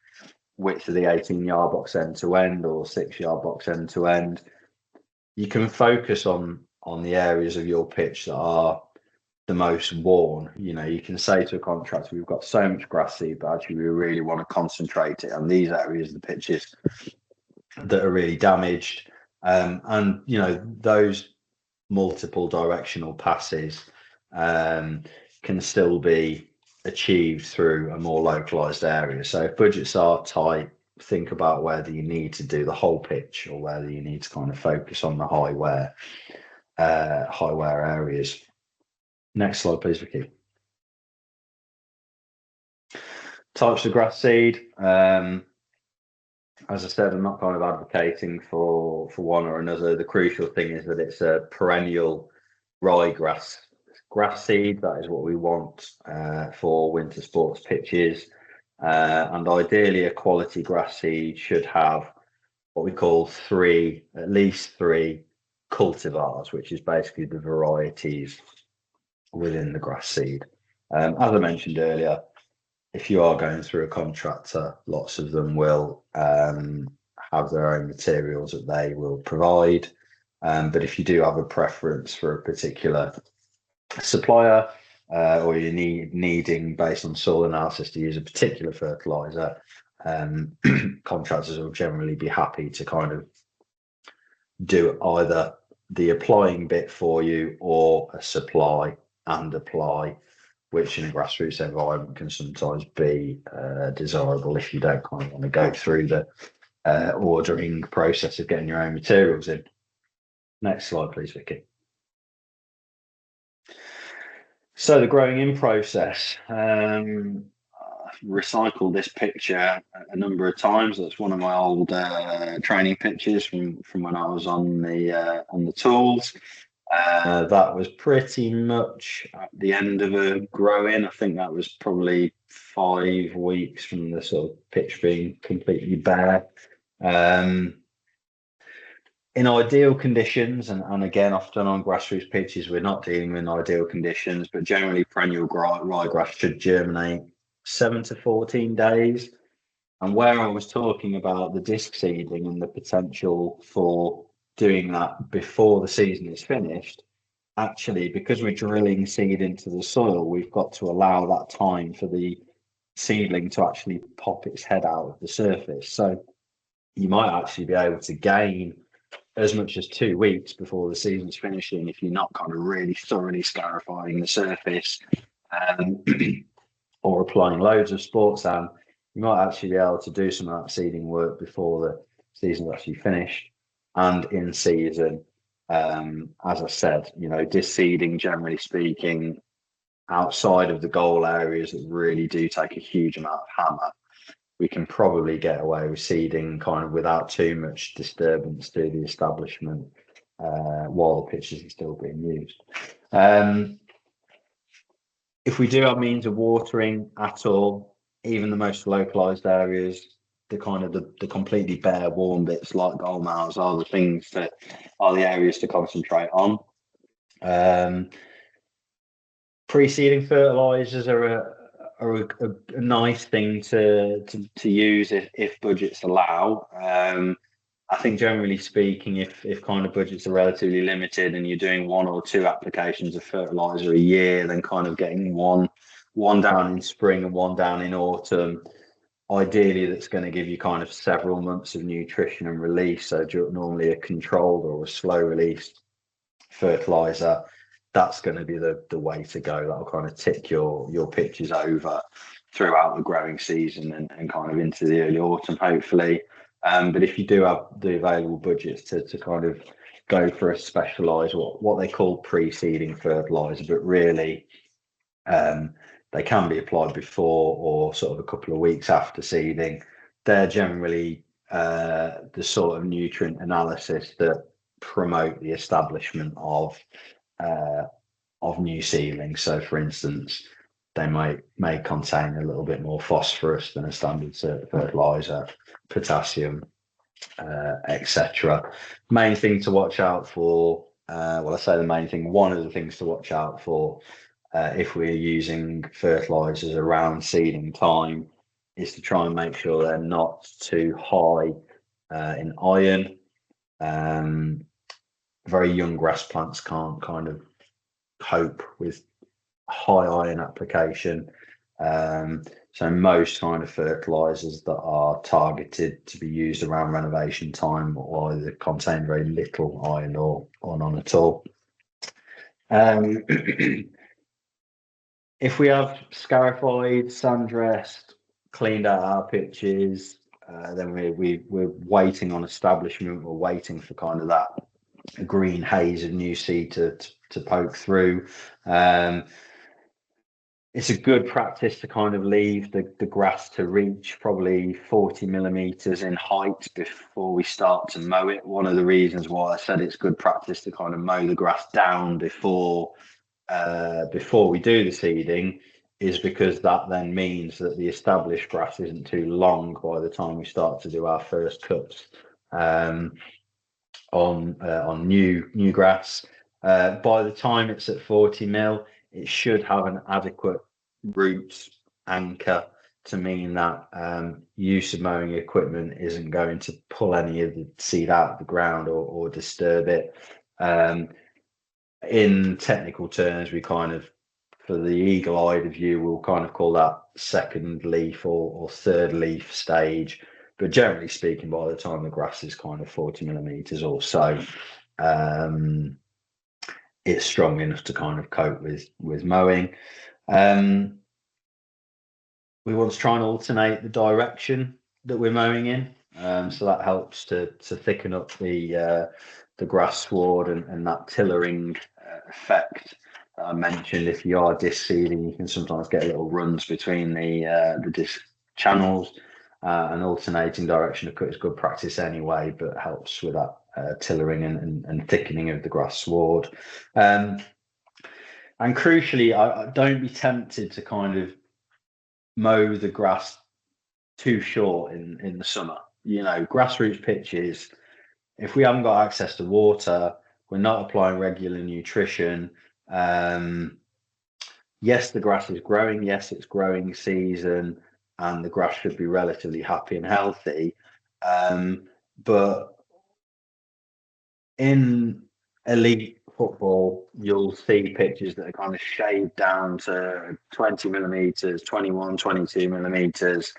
[SPEAKER 1] width of the 18-yard box end to end or 6-yard box end to end, you can focus on the areas of your pitch that are the most worn. You know, you can say to a contractor, we've got so much grass seed, but actually we really want to concentrate it on these areas of the pitches that are really damaged. And, you know, those multiple directional passes can still be achieved through a more localized area. So if budgets are tight, think about whether you need to do the whole pitch or whether you need to kind of focus on the high wear areas. Next slide, please, Vicky. Types of grass seed. As I said, I'm not kind of advocating for one or another. The crucial thing is that it's a perennial ryegrass seed. That is what we want for winter sports pitches. And ideally, a quality grass seed should have what we call at least three cultivars, which is basically the varieties within the grass seed. As I mentioned earlier, if you are going through a contractor, lots of them will have their own materials that they will provide. But if you do have a preference for a particular supplier, or you're needing, based on soil analysis, to use a particular fertilizer, contractors will generally be happy to kind of do either the applying bit for you or a supply and apply, which in a grassroots environment can sometimes be desirable if you don't kind of want to go through the ordering process of getting your own materials in. Next slide, please, Vicky. So the growing in process. I've recycled this picture a number of times. That's one of my old training pictures from when I was on the tools. That was pretty much at the end of a grow-in. I think that was probably 5 weeks from the sort of pitch being completely bare. In ideal conditions, and again, often on grassroots pitches, we're not dealing with ideal conditions, but generally perennial ryegrass should germinate 7 to 14 days. And where I was talking about the disc seeding and the potential for doing that before the season is finished, actually, because we're drilling seed into the soil, we've got to allow that time for the seedling to actually pop its head out of the surface. So you might actually be able to gain as much as 2 weeks before the season's finishing if you're not kind of really thoroughly scarifying the surface or applying loads of sports sand. You might actually be able to do some of that seeding work before the season's actually finished. And in season, as I said, you know, disc seeding, generally speaking, outside of the goal areas that really do take a huge amount of hammer, we can probably get away with seeding kind of without too much disturbance to the establishment while the pitches are still being used. If we do have means of watering at all, even the most localized areas, the kind of the completely bare warm bits like goal mouths are the things that are the areas to concentrate on. Pre-seeding fertilizers are a nice thing to use if budgets allow. I think generally speaking, if kind of budgets are relatively limited and you're doing 1 or 2 applications of fertilizer a year, then kind of getting one down in spring and one down in autumn, ideally that's going to give you kind of several months of nutrition and release. So normally a controlled or a slow release fertilizer, that's going to be the way to go. That'll kind of tick your pitches over throughout the growing season and kind of into the early autumn, hopefully. But if you do have the available budgets to kind of go for a specialised, what they call pre-seeding fertiliser, but really they can be applied before or sort of a couple of weeks after seeding. They're generally the sort of nutrient analysis that promote the establishment of new seedlings. So, for instance, they may contain a little bit more phosphorus than a standard fertilizer, potassium, etc. Main thing to watch out for, well, I say the main thing, one of the things to watch out for if we're using fertilizers around seeding time is to try and make sure they're not too high in iron. Very young grass plants can't kind of cope with high iron application. So most kind of fertilizers that are targeted to be used around renovation time will either contain very little iron or none at all. If we have scarified, sand dressed, cleaned out our pitches, then we're waiting on establishment. We're waiting for kind of that green haze of new seed to poke through. It's a good practice to kind of leave the grass to reach probably 40 millimeters in height before we start to mow it. One of the reasons why I said it's good practice to kind of mow the grass down before we do the seeding is because that then means that the established grass isn't too long by the time we start to do our first cuts on new grass. By the time it's at 40 mil, it should have an adequate root anchor to mean that use of mowing equipment isn't going to pull any of the seed out of the ground or disturb it. In technical terms, we kind of, for the eagle-eyed view, we'll kind of call that second leaf or third leaf stage. But generally speaking, by the time the grass is kind of 40 millimeters or so, it's strong enough to kind of cope with mowing. We want to try and alternate the direction that we're mowing in, so that helps to thicken up the grass sward and that tillering effect that I mentioned. If you are disc seeding, you can sometimes get little runs between the disc channels, and alternating direction of cut is good practice anyway, but helps with that tillering and thickening of the grass sward. And crucially, I don't be tempted to kind of mow the grass too short in the summer. You know, grassroots pitches, if we haven't got access to water, we're not applying regular nutrition. Yes, the grass is growing. Yes, it's growing season, and the grass should be relatively happy and healthy. But in elite football, you'll see pitches that are kind of shaved down to 20 millimeters, 21, 22 millimeters.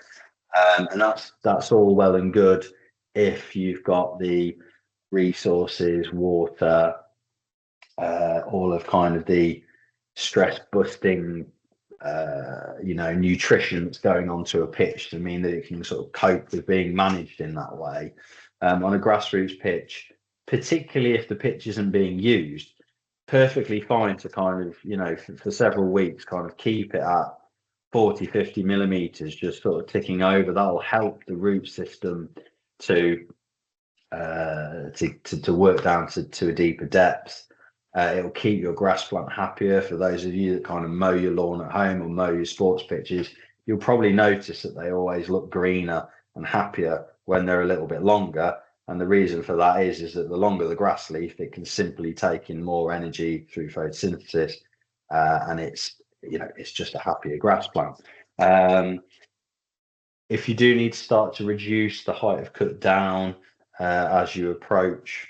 [SPEAKER 1] And that's all well and good if you've got the resources, water, all of kind of the stress busting, nutrition that's going onto a pitch to mean that it can sort of cope with being managed in that way. On a grassroots pitch, particularly if the pitch isn't being used, perfectly fine to kind of, for several weeks, kind of keep it at 40, 50 millimeters, just sort of ticking over. That'll help the root system to work down to a deeper depth. It'll keep your grass plant happier. For those of you that kind of mow your lawn at home or mow your sports pitches, you'll probably notice that they always look greener and happier when they're a little bit longer. And the reason for that is that the longer the grass leaf, it can simply take in more energy through photosynthesis, and it's just a happier grass plant. If you do need to start to reduce the height of cut down as you approach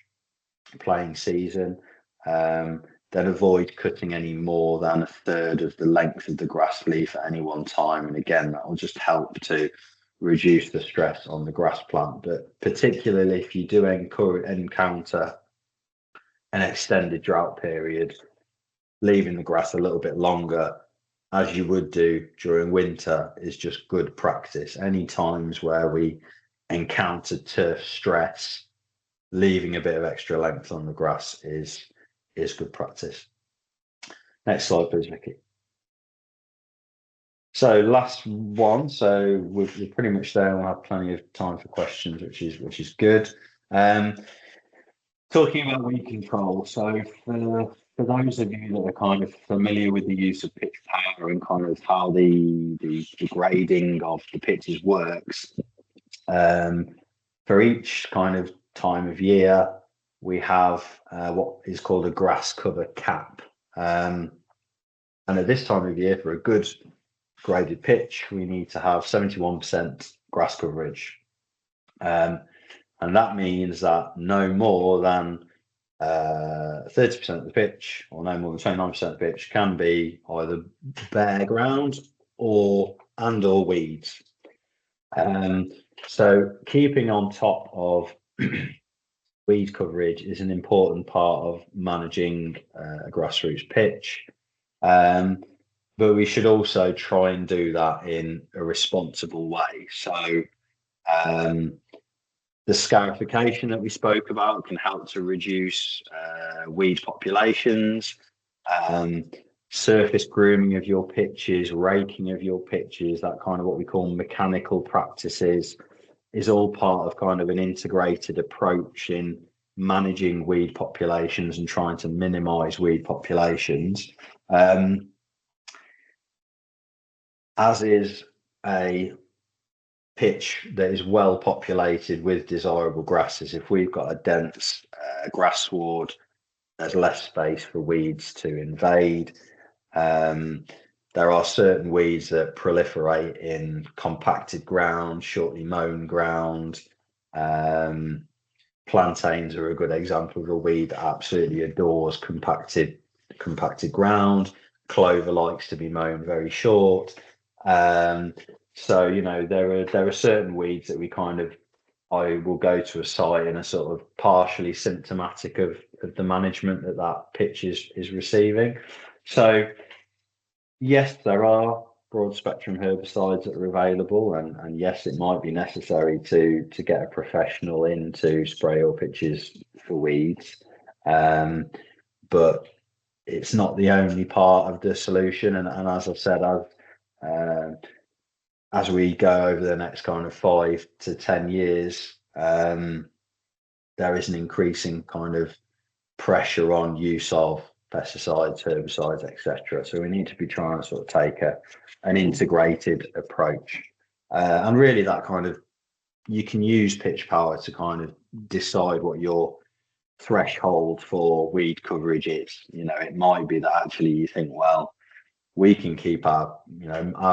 [SPEAKER 1] playing season, then avoid cutting any more than a third of the length of the grass leaf at any one time. And again, that will just help to reduce the stress on the grass plant. But particularly if you do encounter an extended drought period, leaving the grass a little bit longer, as you would do during winter, is just good practice. Any times where we encounter turf stress, leaving a bit of extra length on the grass is good practice. Next slide, please, Vicky. So last one. So we're pretty much there. We'll have plenty of time for questions, which is good. Talking about weed control. So for those of you that are kind of familiar with the use of pitch power and kind of how the grading of the pitches works, for each kind of time of year, we have what is called a grass cover cap. And at this time of year, for a good graded pitch, we need to have 71% grass coverage. And that means that no more than 30% of the pitch, or no more than 29% of the pitch, can be either bare ground or weeds. So keeping on top of weed coverage is an important part of managing a grassroots pitch. But we should also try and do that in a responsible way. So the scarification that we spoke about can help to reduce weed populations. Surface grooming of your pitches, raking of your pitches, that kind of what we call mechanical practices, is all part of kind of an integrated approach in managing weed populations and trying to minimize weed populations. As is a pitch that is well populated with desirable grasses. If we've got a dense grass sward, there's less space for weeds to invade. There are certain weeds that proliferate in compacted ground, shortly mown ground. Plantains are a good example of a weed that absolutely adores compacted ground. Clover likes to be mown very short. So there are certain weeds that I will go to a site and are sort of partially symptomatic of the management that pitch is receiving. So yes, there are broad spectrum herbicides that are available, and yes, it might be necessary to get a professional in to spray your pitches for weeds, but it's not the only part of the solution. And as I've said, as we go over the next kind of 5 to 10 years, there is an increasing kind of pressure on use of pesticides, herbicides, etc. So we need to be trying to sort of take an integrated approach, and really that kind of, you can use pitch power to kind of decide what your threshold for weed coverage is. It might be that actually you think, well, we can keep our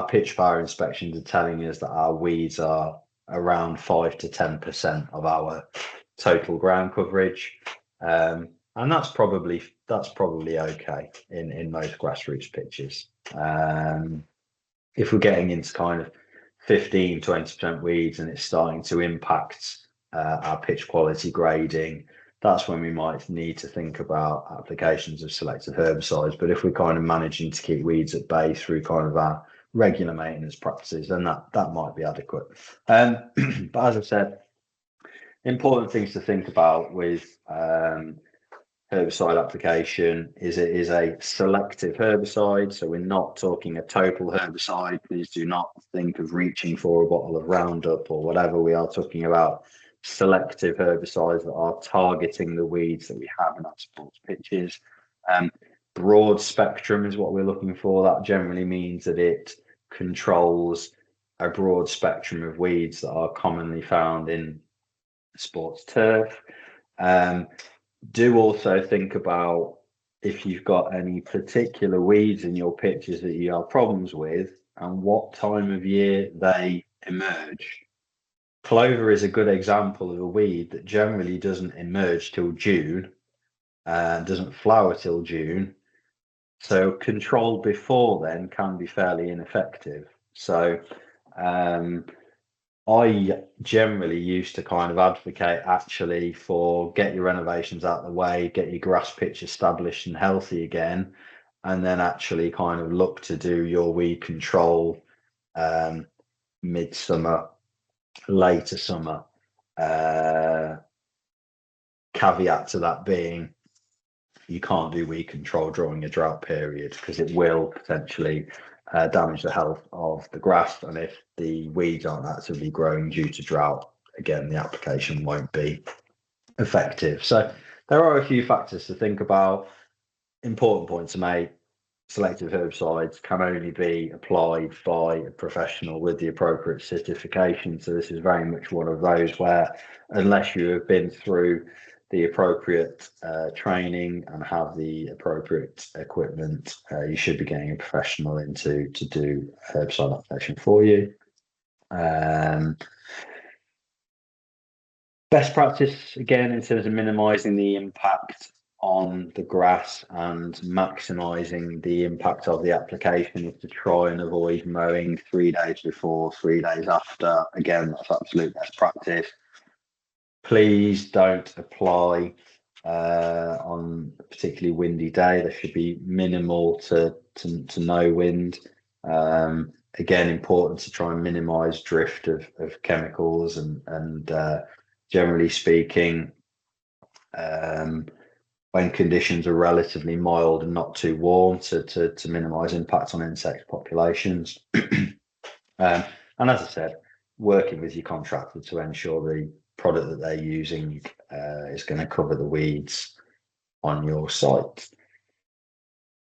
[SPEAKER 1] pitch power inspections are telling us that our weeds are around 5 to 10% of our total ground coverage. And that's probably okay in most grassroots pitches. If we're getting into kind of 15-20% weeds and it's starting to impact our pitch quality grading, that's when we might need to think about applications of selective herbicides. But if we're kind of managing to keep weeds at bay through kind of our regular maintenance practices, then that might be adequate. But as I said, important things to think about with herbicide application is it is a selective herbicide. So we're not talking a total herbicide. Please do not think of reaching for a bottle of Roundup or whatever. We are talking about selective herbicides that are targeting the weeds that we have in our sports pitches. Broad spectrum is what we're looking for. That generally means that it controls a broad spectrum of weeds that are commonly found in sports turf. Do also think about if you've got any particular weeds in your pitches that you have problems with and what time of year they emerge. Clover is a good example of a weed that generally doesn't emerge till June, doesn't flower till June. So control before then can be fairly ineffective. So I generally used to kind of advocate actually for get your renovations out of the way, get your grass pitch established and healthy again, and then actually kind of look to do your weed control midsummer, later summer. Caveat to that being you can't do weed control during a drought period because it will potentially damage the health of the grass, and if the weeds aren't actively growing due to drought, again the application won't be effective. So there are a few factors to think about. Important point to make: selective herbicides can only be applied by a professional with the appropriate certification. So this is very much one of those where unless you have been through the appropriate training and have the appropriate equipment, you should be getting a professional in to do herbicide application for you. Best practice, again, in terms of minimising the impact on the grass and maximising the impact of the application, is to try and avoid mowing 3 days before, 3 days after. Again, that's absolute best practice. Please don't apply on a particularly windy day. There should be minimal to no wind. Again, important to try and minimise drift of chemicals and generally speaking, when conditions are relatively mild and not too warm, to minimise impact on insect populations. And as I said, working with your contractor to ensure the product that they're using is going to cover the weeds on your site.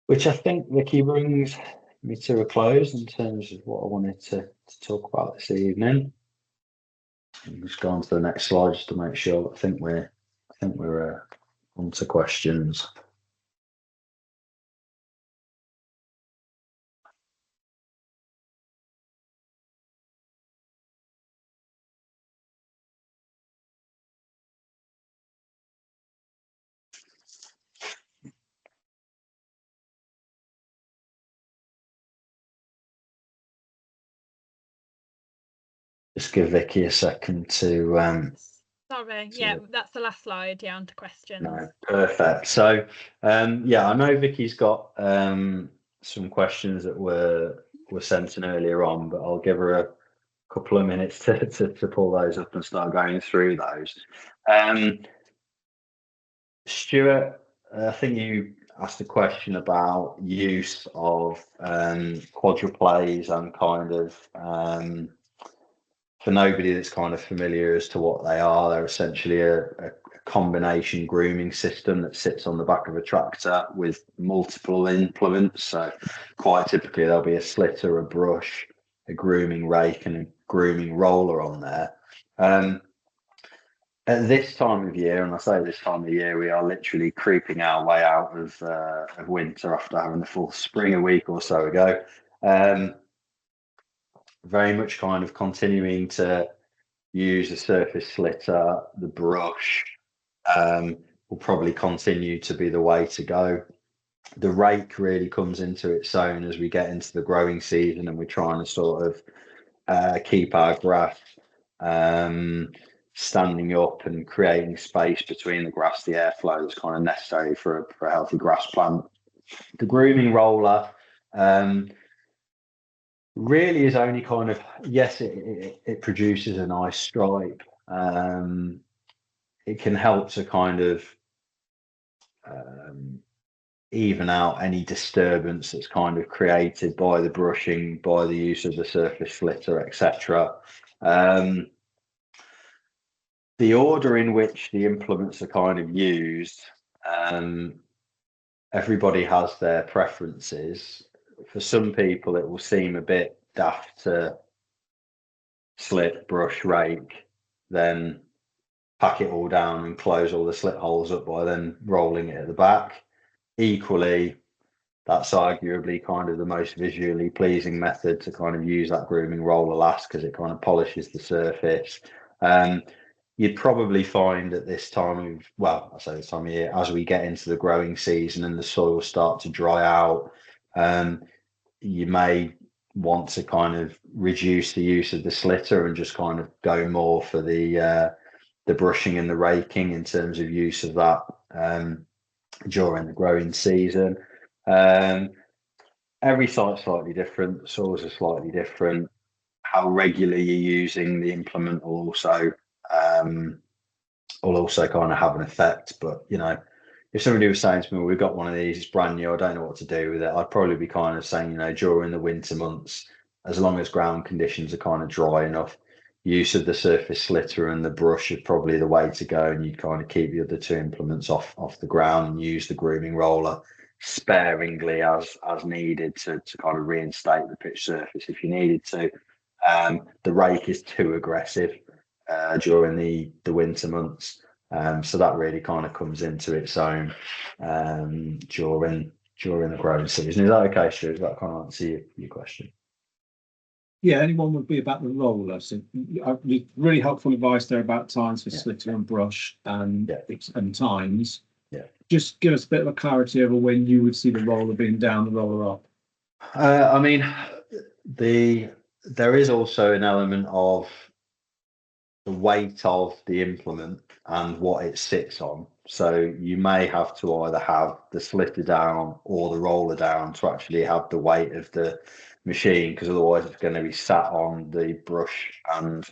[SPEAKER 1] Which I think, Vicky, brings me to a close in terms of what I wanted to talk about this evening. I'm just go on to the next slide just to make sure. I think we're on to questions. Just give Vicky a second to
[SPEAKER 4] Sorry, yeah, that's the last slide. Yeah, on to questions.
[SPEAKER 1] No, perfect. So yeah, I know Vicky's got some questions that were sent in earlier on, but I'll give her a couple of minutes to pull those up and start going through those. Stuart, I think you asked a question about use of quadruplays and kind of for nobody that's kind of familiar as to what they are, they're essentially a combination grooming system that sits on the back of a tractor with multiple implements. So quite typically there'll be a slitter, a brush, a grooming rake and a grooming roller on there. At this time of year, and I say this time of year, we are literally creeping our way out of winter after having a full spring a week or so ago. Very much kind of continuing to use the surface slitter, the brush will probably continue to be the way to go. The rake really comes into its own as we get into the growing season and we're trying to sort of keep our grass standing up and creating space between the grass, the airflow that's kind of necessary for a healthy grass plant. The grooming roller really is only kind of, yes, it produces a nice stripe. It can help to kind of even out any disturbance that's kind of created by the brushing, by the use of the surface slitter, etc. The order in which the implements are kind of used everybody has their preferences. For some people, it will seem a bit daft to slit, brush, rake, then pack it all down and close all the slit holes up by then rolling it at the back. Equally, that's arguably kind of the most visually pleasing method to kind of use that grooming roller last, because it kind of polishes the surface. You'd probably find at this time of, well, I say this time of year, as we get into the growing season and the soil start to dry out, you may want to kind of reduce the use of the slitter and just kind of go more for the brushing and the raking in terms of use of that during the growing season. Every site's slightly different, soils are slightly different. How regularly you're using the implement will also kind of have an effect. But you know, if somebody was saying to me, we've got one of these, it's brand new, I don't know what to do with it, I'd probably be kind of saying, you know, during the winter months, as long as ground conditions are kind of dry enough, use of the surface slitter and the brush is probably the way to go, and you'd kind of keep the other two implements off the ground and use the grooming roller sparingly as needed to kind of reinstate the pitch surface if you needed to. The rake is too aggressive during the winter months, so that really kind of comes into its own during the growing season. Is that okay, Stu? Does that kind of answer your question?
[SPEAKER 3] Yeah, anyone would be about the roller. So really helpful advice there about times for slitter and brush and times.
[SPEAKER 1] Yeah.
[SPEAKER 3] Just give us a bit of a clarity over when you would see the roller being down, the roller up.
[SPEAKER 1] I mean, there is also an element of the weight of the implement and what it sits on. So you may have to either have the slitter down or the roller down to actually have the weight of the machine, because otherwise it's going to be sat on the brush and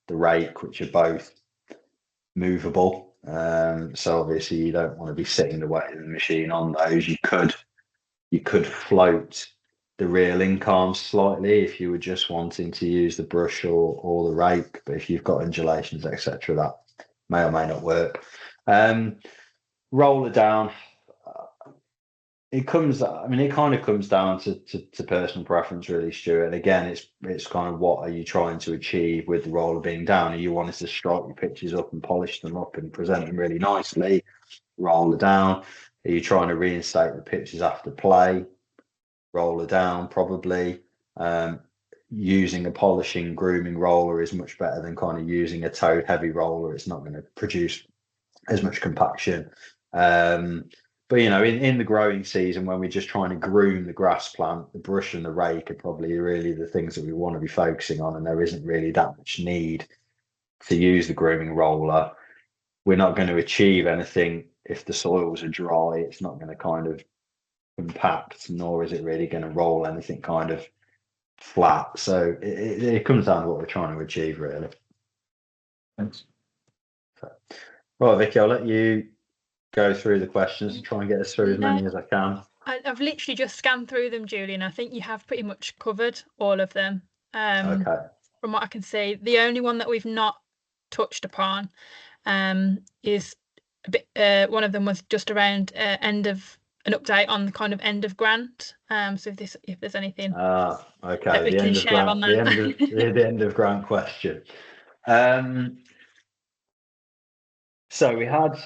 [SPEAKER 1] the rake, which are both movable. So obviously you don't want to be sitting the weight of the machine on those. You could float the rear link arms slightly if you were just wanting to use the brush or the rake, but if you've got undulations, etc., that may or may not work. Roller down, it kind of comes down to personal preference, really, Stuart. And again, it's kind of what are you trying to achieve with the roller being down? Are you wanting to strike your pitches up and polish them up and present them really nicely? Roller down. Are you trying to reinstate the pitches after play? Roller down, probably. Using a polishing grooming roller is much better than kind of using a towed heavy roller. It's not going to produce as much compaction. But you know, in the growing season, when we're just trying to groom the grass plant, the brush and the rake are probably really the things that we want to be focusing on, and there isn't really that much need to use the grooming roller. We're not going to achieve anything if the soils are dry. It's not going to kind of compact, nor is it really going to roll anything kind of flat. So it comes down to what we're trying to achieve, really.
[SPEAKER 3] Thanks.
[SPEAKER 1] So, right, Vicky, I'll let you go through the questions and try and get us through as many as I can.
[SPEAKER 4] I've literally just scanned through them, Julian. I think you have pretty much covered all of them.
[SPEAKER 1] Okay.
[SPEAKER 4] From what I can see, the only one that we've not touched upon is a bit. One of them was just around an update on the kind of end of grant. So if there's anything,
[SPEAKER 1] okay,
[SPEAKER 4] that we can share on that.
[SPEAKER 1] The end of grant question. So we have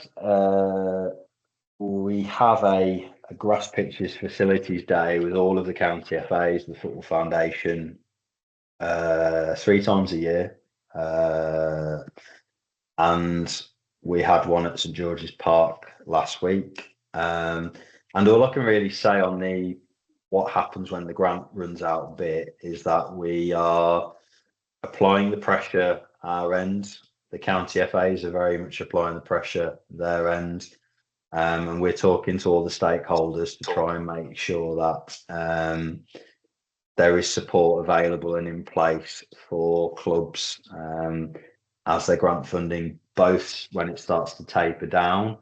[SPEAKER 1] a grass pitches facilities day with all of the county FAs, the Football Foundation, 3 times a year, and we had one at St George's Park last week. And all I can really say on what happens when the grant runs out bit is that we are applying the pressure our end. The county FAs are very much applying the pressure their end, and we're talking to all the stakeholders to try and make sure that there is support available and in place for clubs as their grant funding, both when it starts to taper down,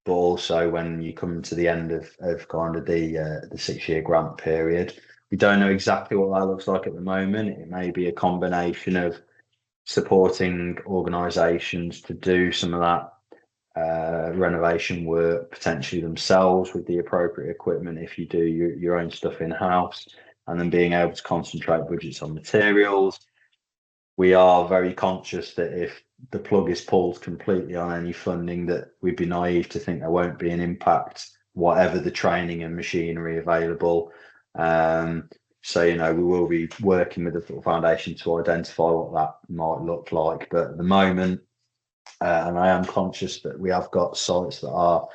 [SPEAKER 1] but also when you come to the end of kind of the 6-year grant period. We don't know exactly what that looks like at the moment. It may be a combination of supporting organisations to do some of that renovation work potentially themselves with the appropriate equipment if you do your own stuff in-house, and then being able to concentrate budgets on materials. We are very conscious that if the plug is pulled completely on any funding, that we'd be naive to think there won't be an impact, whatever the training and machinery available. So, you know, we will be working with the Football Foundation to identify what that might look like. But at the moment, and I am conscious that we have got sites that are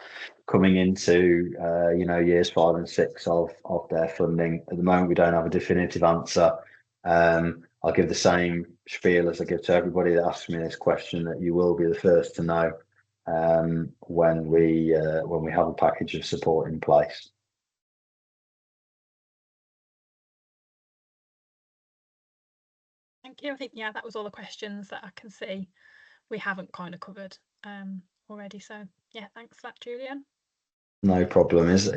[SPEAKER 1] coming into, you know, years 5 and 6 of their funding. At the moment, we don't have a definitive answer. I'll give the same spiel as I give to everybody that asks me this question, that you will be the first to know when we have a package of support in place.
[SPEAKER 4] Thank you. I think, yeah, that was all the questions that I can see we haven't kind of covered already. So yeah, thanks for that, Julian.
[SPEAKER 1] No problem. Is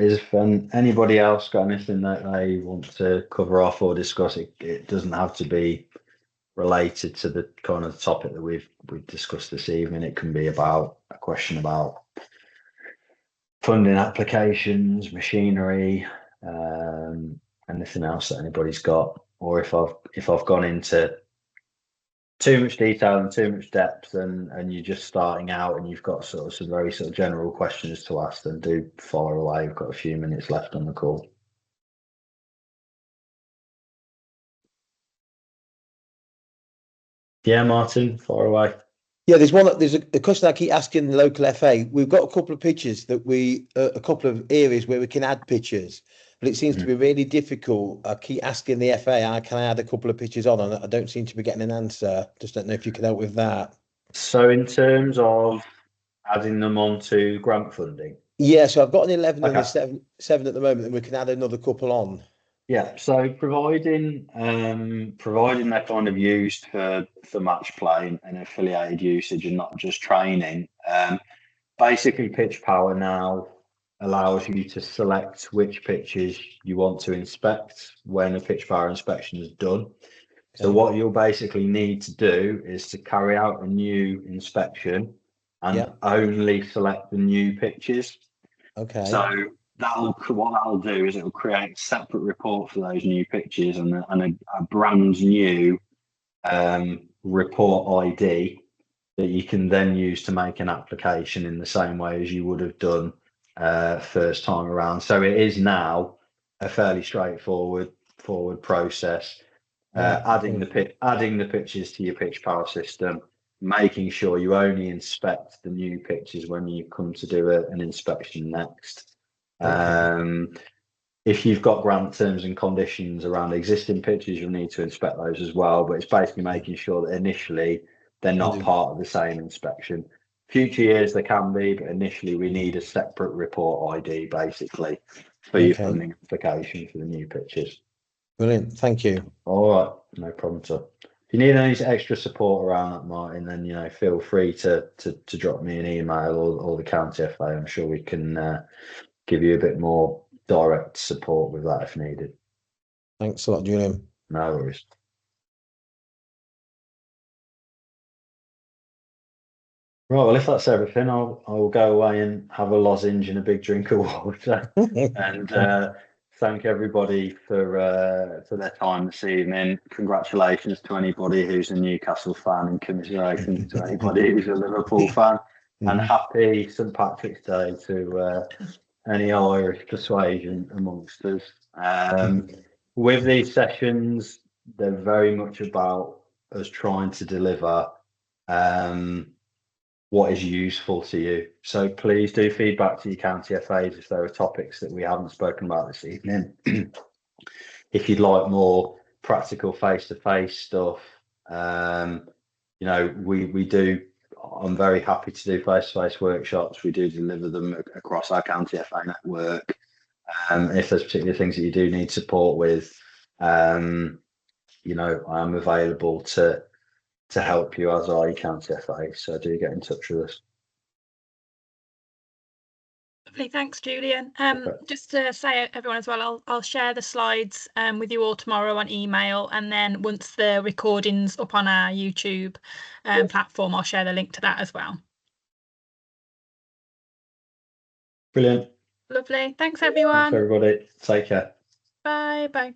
[SPEAKER 1] anybody else got anything that they want to cover off or discuss? It doesn't have to be related to the kind of topic that we've discussed this evening. It can be about a question about funding applications, machinery, anything else that anybody's got, or if I've gone into too much detail and too much depth, and you're just starting out and you've got sort of some very sort of general questions to ask, then do fire away. We've got a few minutes left on the call. Yeah, Martin, fire away.
[SPEAKER 5] Yeah, there's a question I keep asking the local FA. We've got a couple of pictures that a couple of areas where we can add pictures, but it seems to be really difficult. I keep asking the FA, can I add a couple of pictures on? And I don't seem to be getting an answer. Just don't know if you can help with that.
[SPEAKER 1] So in terms of adding them onto grant funding? Yeah,
[SPEAKER 5] so I've got an 11 and a 7 at the moment, and we can add another couple on.
[SPEAKER 1] Yeah, so providing they're kind of used for match play and affiliated usage and not just training. Basically, Pitch Power now allows you to select which pitches you want to inspect when a Pitch Power inspection is done. So what you'll basically need to do is to carry out a new inspection and only select the new pitches.
[SPEAKER 5] Okay.
[SPEAKER 1] So what that'll do is it'll create a separate report for those new pitches and a brand new report ID that you can then use to make an application in the same way as you would have done first time around. So it is now a fairly straightforward process. Adding the pitches to your Pitch Power system, making sure you only inspect the new pitches when you come to do an inspection next. If you've got grant terms and conditions around existing pitches, you'll need to inspect those as well. But it's basically making sure that initially they're not part of the same inspection. Future years they can be, but initially we need a separate report ID basically for your funding application for the new pitches.
[SPEAKER 5] Brilliant, thank you.
[SPEAKER 1] All right, no problem at all. If you need any extra support around that, Martin, then feel free to drop me an email or the county FA. I'm sure we can give you a bit more direct support with that if needed.
[SPEAKER 5] Thanks a lot, Julian.
[SPEAKER 1] No worries. Right, well, if that's everything, I'll go away and have a lozenge and a big drink of water and thank everybody for their time this evening. Congratulations to anybody who's a Newcastle fan and commiserations to anybody who's a Liverpool fan. And happy St. Patrick's Day to any Irish persuasion amongst us. With these sessions, they're very much about us trying to deliver what is useful to you. So please do feedback to your county FAs if there are topics that we haven't spoken about this evening. If you'd like more practical face-to-face stuff, we do. I'm very happy to do face-to-face workshops. We do deliver them across our county FA network. If there's particular things that you do need support with, I am available to help you, as are your county FA. So do get in touch with us.
[SPEAKER 4] Lovely, thanks, Julian. Just to say, everyone as well, I'll share the slides with you all tomorrow on email, and then once the recording's up on our YouTube platform, I'll share the link to that as well.
[SPEAKER 1] Brilliant.
[SPEAKER 4] Lovely. Thanks
[SPEAKER 1] Thanks,
[SPEAKER 4] everyone.
[SPEAKER 1] everybody. Take care.
[SPEAKER 4] Bye. Bye.